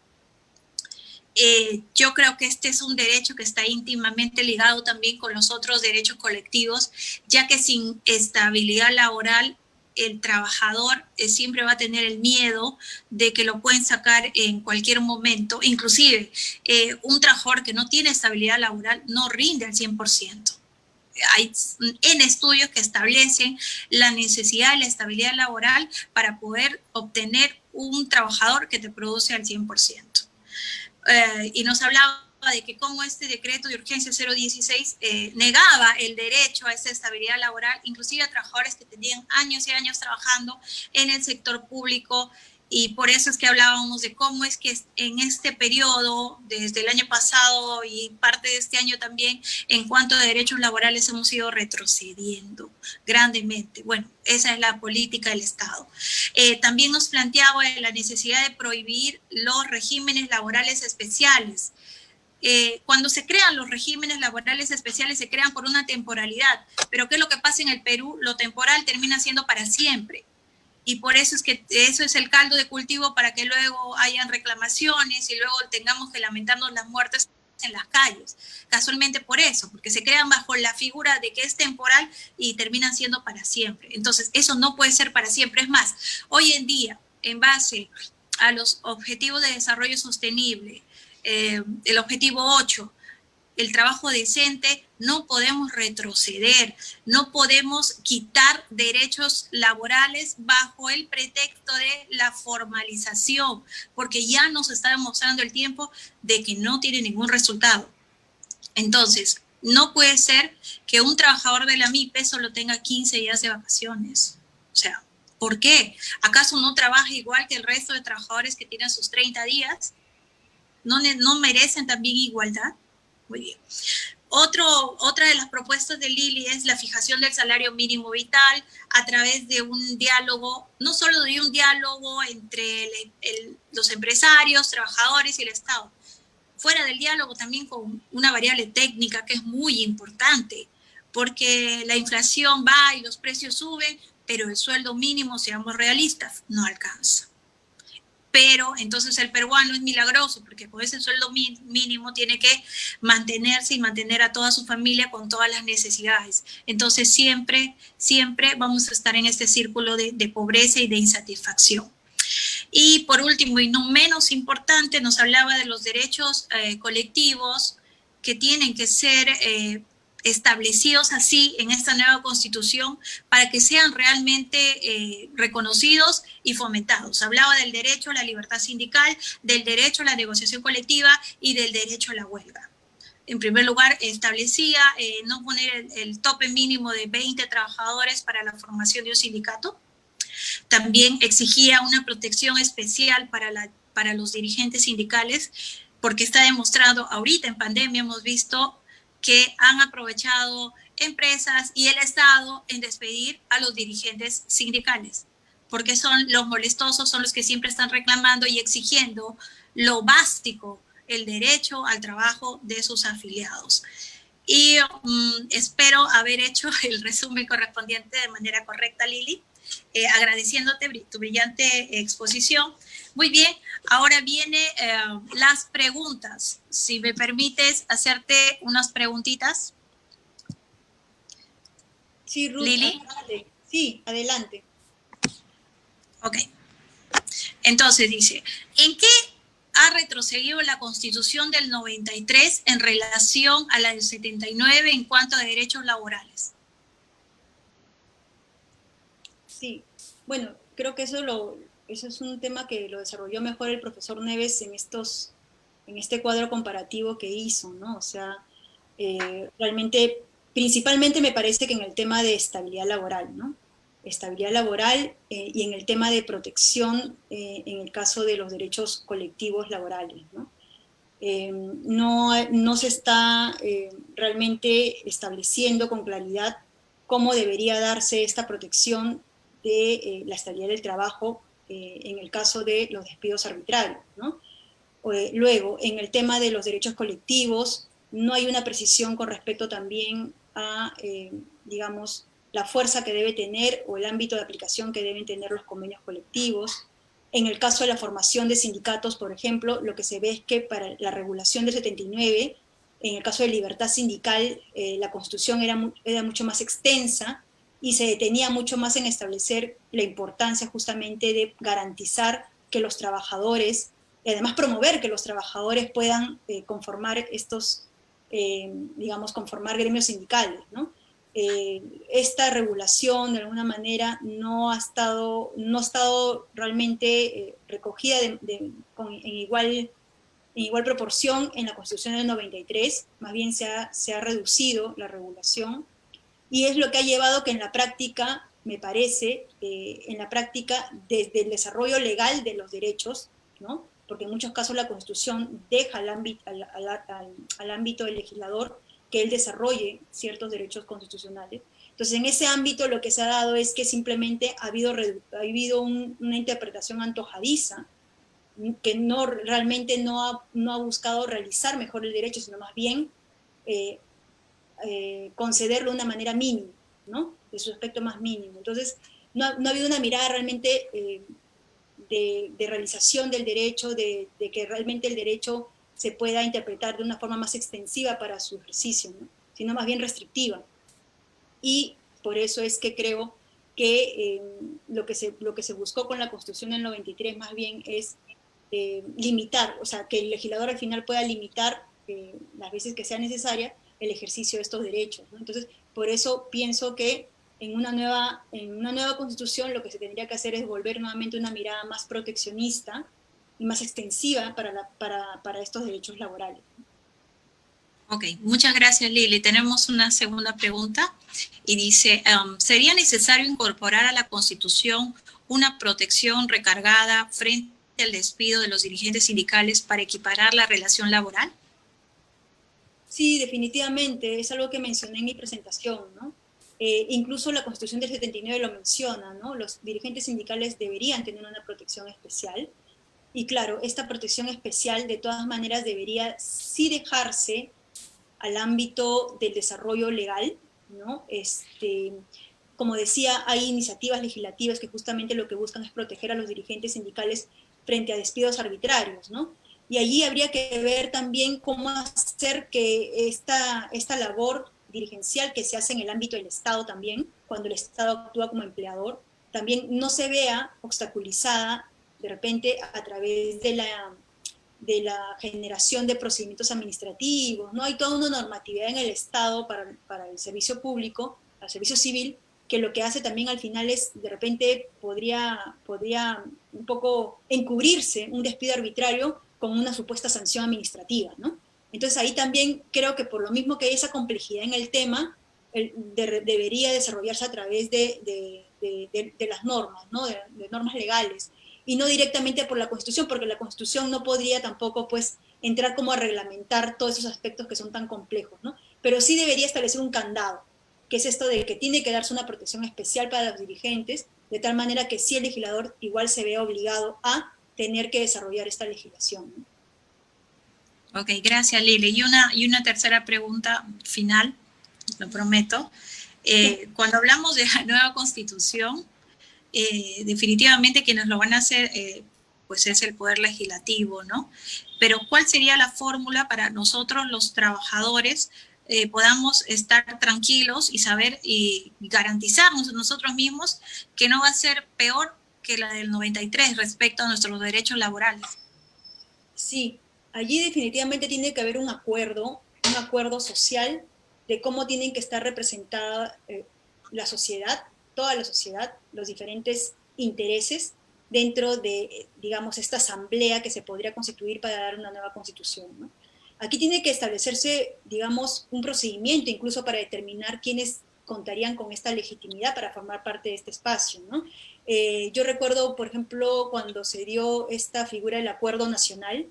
Yo creo que este es un derecho que está íntimamente ligado también con los otros derechos colectivos, ya que sin estabilidad laboral el trabajador siempre va a tener el miedo de que lo pueden sacar en cualquier momento. Inclusive, un trabajador que no tiene estabilidad laboral no rinde al 100%. Hay estudios que establecen la necesidad de la estabilidad laboral para poder obtener un trabajador que te produce al 100%. Y nos hablaba de que como este decreto de urgencia 016 negaba el derecho a esa estabilidad laboral, inclusive a trabajadores que tenían años y años trabajando en el sector público, y por eso es que hablábamos de cómo es que en este periodo, desde el año pasado y parte de este año también, en cuanto a derechos laborales hemos ido retrocediendo grandemente. Bueno, esa es la política del Estado. También nos planteaba la necesidad de prohibir los regímenes laborales especiales. Cuando se crean los regímenes laborales especiales se crean por una temporalidad, pero ¿qué es lo que pasa en el Perú? Lo temporal termina siendo para siempre, y por eso es que eso es el caldo de cultivo para que luego hayan reclamaciones y luego tengamos que lamentarnos las muertes en las calles, casualmente por eso, porque se crean bajo la figura de que es temporal y terminan siendo para siempre. Entonces eso no puede ser para siempre. Es más, hoy en día, en base a los objetivos de desarrollo sostenible, el objetivo 8, el trabajo decente, no podemos retroceder, no podemos quitar derechos laborales bajo el pretexto de la formalización, porque ya nos está demostrando el tiempo de que no tiene ningún resultado. Entonces, no puede ser que un trabajador de la MIPE solo tenga 15 días de vacaciones. O sea, ¿por qué? ¿Acaso no trabaja igual que el resto de trabajadores que tienen sus 30 ¿No merecen también igualdad? Muy bien. Otra Otra de las propuestas de Lili es la fijación del salario mínimo vital a través de un diálogo, no solo de un diálogo entre los empresarios, trabajadores y el Estado. Fuera del diálogo también con una variable técnica que es muy importante, porque la inflación va y los precios suben, pero el sueldo mínimo, seamos realistas, no alcanza. Pero entonces el peruano es milagroso, porque con ese sueldo mínimo tiene que mantenerse y mantener a toda su familia con todas las necesidades. Entonces siempre vamos a estar en este círculo de pobreza y de insatisfacción. Y por último, y no menos importante, nos hablaba de los derechos colectivos que tienen que ser establecidos así en esta nueva constitución para que sean realmente reconocidos y fomentados. Hablaba del derecho a la libertad sindical, del derecho a la negociación colectiva y del derecho a la huelga. En primer lugar, establecía no poner el tope mínimo de 20 trabajadores para la formación de un sindicato. También exigía una protección especial para los dirigentes sindicales, porque está demostrado, ahorita en pandemia hemos visto que han aprovechado empresas y el Estado en despedir a los dirigentes sindicales, porque son los molestosos, son los que siempre están reclamando y exigiendo lo básico, el derecho al trabajo de sus afiliados. Y espero haber hecho el resumen correspondiente de manera correcta, Lili, agradeciéndote tu brillante exposición. Muy bien, ahora vienen las preguntas. Si me permites hacerte unas preguntitas. Sí, Ruth, Lili. Adelante. Sí, adelante. Ok. Entonces dice, ¿en qué ha retrocedido la Constitución del 93 en relación a la del 79 en cuanto a derechos laborales? Sí, bueno, creo que eso es un tema que lo desarrolló mejor el profesor Neves en este cuadro comparativo que hizo, ¿no? O sea, realmente, principalmente me parece que en el tema de estabilidad laboral, ¿no? Estabilidad laboral y en el tema de protección en el caso de los derechos colectivos laborales, ¿no? No se está realmente estableciendo con claridad cómo debería darse esta protección de la estabilidad del trabajo en el caso de los despidos arbitrarios, ¿no? Luego, en el tema de los derechos colectivos, no hay una precisión con respecto también a, digamos, la fuerza que debe tener o el ámbito de aplicación que deben tener los convenios colectivos. En el caso de la formación de sindicatos, por ejemplo, lo que se ve es que para la regulación del 79, en el caso de libertad sindical, la Constitución era mucho más extensa y se detenía mucho más en establecer la importancia justamente de garantizar que los trabajadores, y además promover que los trabajadores puedan conformar conformar gremios sindicales, ¿no? Esta regulación de alguna manera no ha estado realmente recogida en igual proporción en la Constitución del 93, más bien se ha reducido la regulación, y es lo que ha llevado que en la práctica, me parece, desde el desarrollo legal de los derechos, ¿no? Porque en muchos casos la Constitución deja al ámbito del legislador que él desarrolle ciertos derechos constitucionales. Entonces, en ese ámbito lo que se ha dado es que simplemente ha habido una interpretación antojadiza, que realmente no ha buscado realizar mejor el derecho, sino más bien concederlo de una manera mínima, ¿no? De su aspecto más mínimo. Entonces, no ha habido una mirada realmente de realización del derecho, de que realmente el derecho se pueda interpretar de una forma más extensiva para su ejercicio, ¿no? Sino más bien restrictiva. Y por eso es que creo que lo que se buscó con la Constitución del 93 más bien es limitar, o sea, que el legislador al final pueda limitar las veces que sea necesaria el ejercicio de estos derechos, ¿no? Entonces, por eso pienso que en una nueva Constitución lo que se tendría que hacer es volver nuevamente una mirada más proteccionista y más extensiva para estos derechos laborales. Ok, muchas gracias, Lili. Tenemos una segunda pregunta y dice, ¿sería necesario incorporar a la Constitución una protección recargada frente al despido de los dirigentes sindicales para equiparar la relación laboral? Sí, definitivamente, es algo que mencioné en mi presentación, ¿no? Incluso la Constitución del 79 lo menciona, ¿no? Los dirigentes sindicales deberían tener una protección especial, y claro, esta protección especial de todas maneras debería sí dejarse al ámbito del desarrollo legal, ¿no? Como decía, hay iniciativas legislativas que justamente lo que buscan es proteger a los dirigentes sindicales frente a despidos arbitrarios, ¿no? Y allí habría que ver también cómo hacer que esta labor dirigencial que se hace en el ámbito del Estado también, cuando el Estado actúa como empleador, también no se vea obstaculizada de repente a través de la generación de procedimientos administrativos, ¿no? Hay toda una normatividad en el Estado para el servicio público, para el servicio civil, que lo que hace también al final es, de repente, podría un poco encubrirse un despido arbitrario con una supuesta sanción administrativa, ¿no? Entonces ahí también creo que por lo mismo que hay esa complejidad en el tema, debería desarrollarse a través de las normas, ¿no? De normas legales, y no directamente por la Constitución, porque la Constitución no podría tampoco, pues, entrar como a reglamentar todos esos aspectos que son tan complejos, ¿no? Pero sí debería establecer un candado, que es esto de que tiene que darse una protección especial para los dirigentes, de tal manera que sí el legislador igual se vea obligado a tener que desarrollar esta legislación, ¿no? Ok, gracias Lili. Y una tercera pregunta final, lo prometo. Cuando hablamos de la nueva Constitución, definitivamente quienes lo van a hacer pues es el Poder Legislativo, ¿no? Pero ¿cuál sería la fórmula para nosotros los trabajadores podamos estar tranquilos y saber y garantizarnos nosotros mismos que no va a ser peor que la del 93 respecto a nuestros derechos laborales? Sí, allí definitivamente tiene que haber un acuerdo social de cómo tienen que estar representada la sociedad, toda la sociedad, los diferentes intereses dentro de, digamos, esta asamblea que se podría constituir para dar una nueva constitución, ¿no? Aquí tiene que establecerse, digamos, un procedimiento incluso para determinar quiénes contarían con esta legitimidad para formar parte de este espacio, ¿no? Yo recuerdo, por ejemplo, cuando se dio esta figura del Acuerdo Nacional,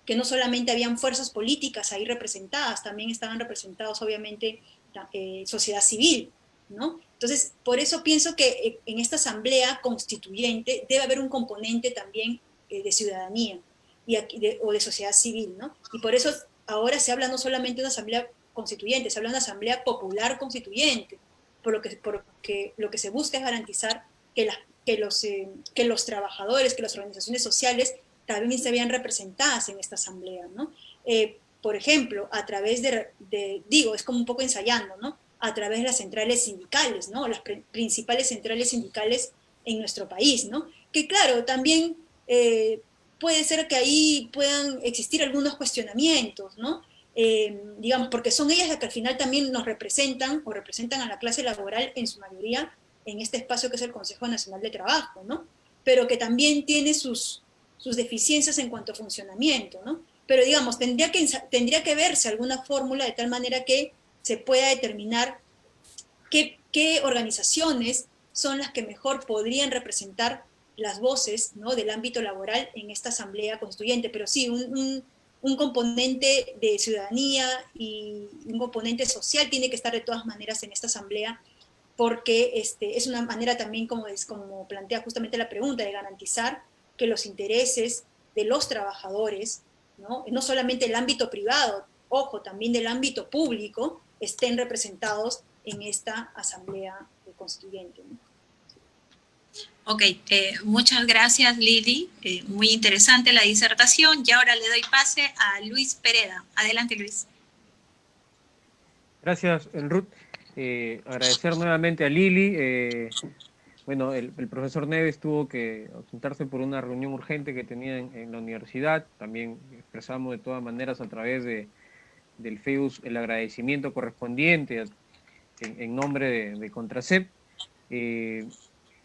que no solamente habían fuerzas políticas ahí representadas, también estaban representados, obviamente, sociedad civil, ¿no? Entonces, por eso pienso que en esta asamblea constituyente debe haber un componente también de ciudadanía o de sociedad civil, ¿no? Y por eso ahora se habla no solamente de una asamblea constituyente, se habla de una asamblea popular constituyente, porque lo que se busca es garantizar que los trabajadores, que las organizaciones sociales también se vean representadas en esta asamblea, ¿no? Por ejemplo, a través digo, es como un poco ensayando, ¿no? A través de las centrales sindicales, ¿no? Las principales centrales sindicales en nuestro país, ¿no? Que claro, también puede ser que ahí puedan existir algunos cuestionamientos, ¿no? Digamos, porque son ellas las que al final también nos representan o representan a la clase laboral en su mayoría en este espacio que es el Consejo Nacional de Trabajo, ¿no? Pero que también tiene sus deficiencias en cuanto a funcionamiento, ¿no? Pero digamos, tendría que verse alguna fórmula de tal manera que se pueda determinar qué organizaciones son las que mejor podrían representar las voces, ¿no?, del ámbito laboral en esta asamblea constituyente. Pero sí, un componente de ciudadanía y un componente social tiene que estar de todas maneras en esta asamblea, porque es una manera también, como plantea justamente la pregunta, de garantizar que los intereses de los trabajadores, no solamente el ámbito privado, ojo, también del ámbito público, estén representados en esta asamblea constituyente, ¿no? Ok, muchas gracias Lili, muy interesante la disertación, y ahora le doy pase a Luis Pereda. Adelante Luis. Gracias Ruth, agradecer nuevamente a Lili. Bueno, el profesor Neves tuvo que ausentarse por una reunión urgente que tenía en la universidad. También expresamos de todas maneras a través del FEUS el agradecimiento correspondiente en nombre de Contrasep.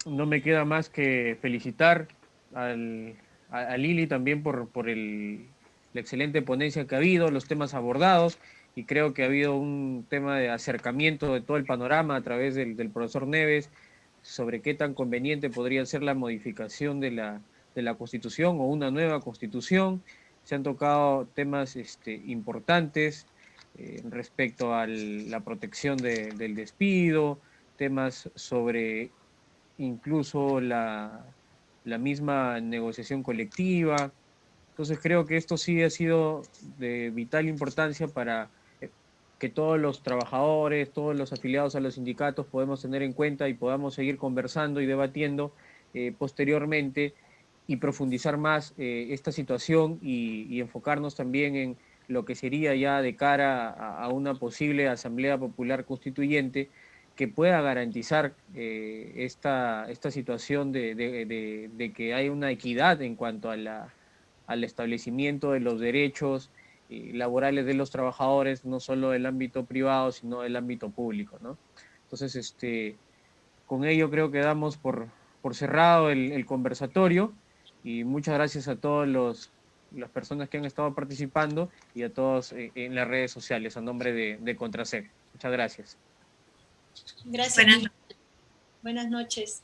No me queda más que felicitar a Lili también por la excelente ponencia que ha habido, los temas abordados, y creo que ha habido un tema de acercamiento de todo el panorama a través del profesor Neves sobre qué tan conveniente podría ser la modificación de la Constitución o una nueva Constitución. Se han tocado temas importantes respecto a la protección del despido, temas sobre incluso la misma negociación colectiva. Entonces creo que esto sí ha sido de vital importancia para que todos los trabajadores, todos los afiliados a los sindicatos podamos tener en cuenta y podamos seguir conversando y debatiendo posteriormente y profundizar más esta situación y enfocarnos también en lo que sería ya de cara a una posible Asamblea Popular Constituyente que pueda garantizar esta situación de que hay una equidad en cuanto a al establecimiento de los derechos laborales de los trabajadores, no solo del ámbito privado, sino del ámbito público, ¿no? Entonces, con ello creo que damos por cerrado el conversatorio y muchas gracias a todas las personas que han estado participando y a todos en las redes sociales, a nombre de Contrasec. Muchas gracias. Gracias. Buenas noches.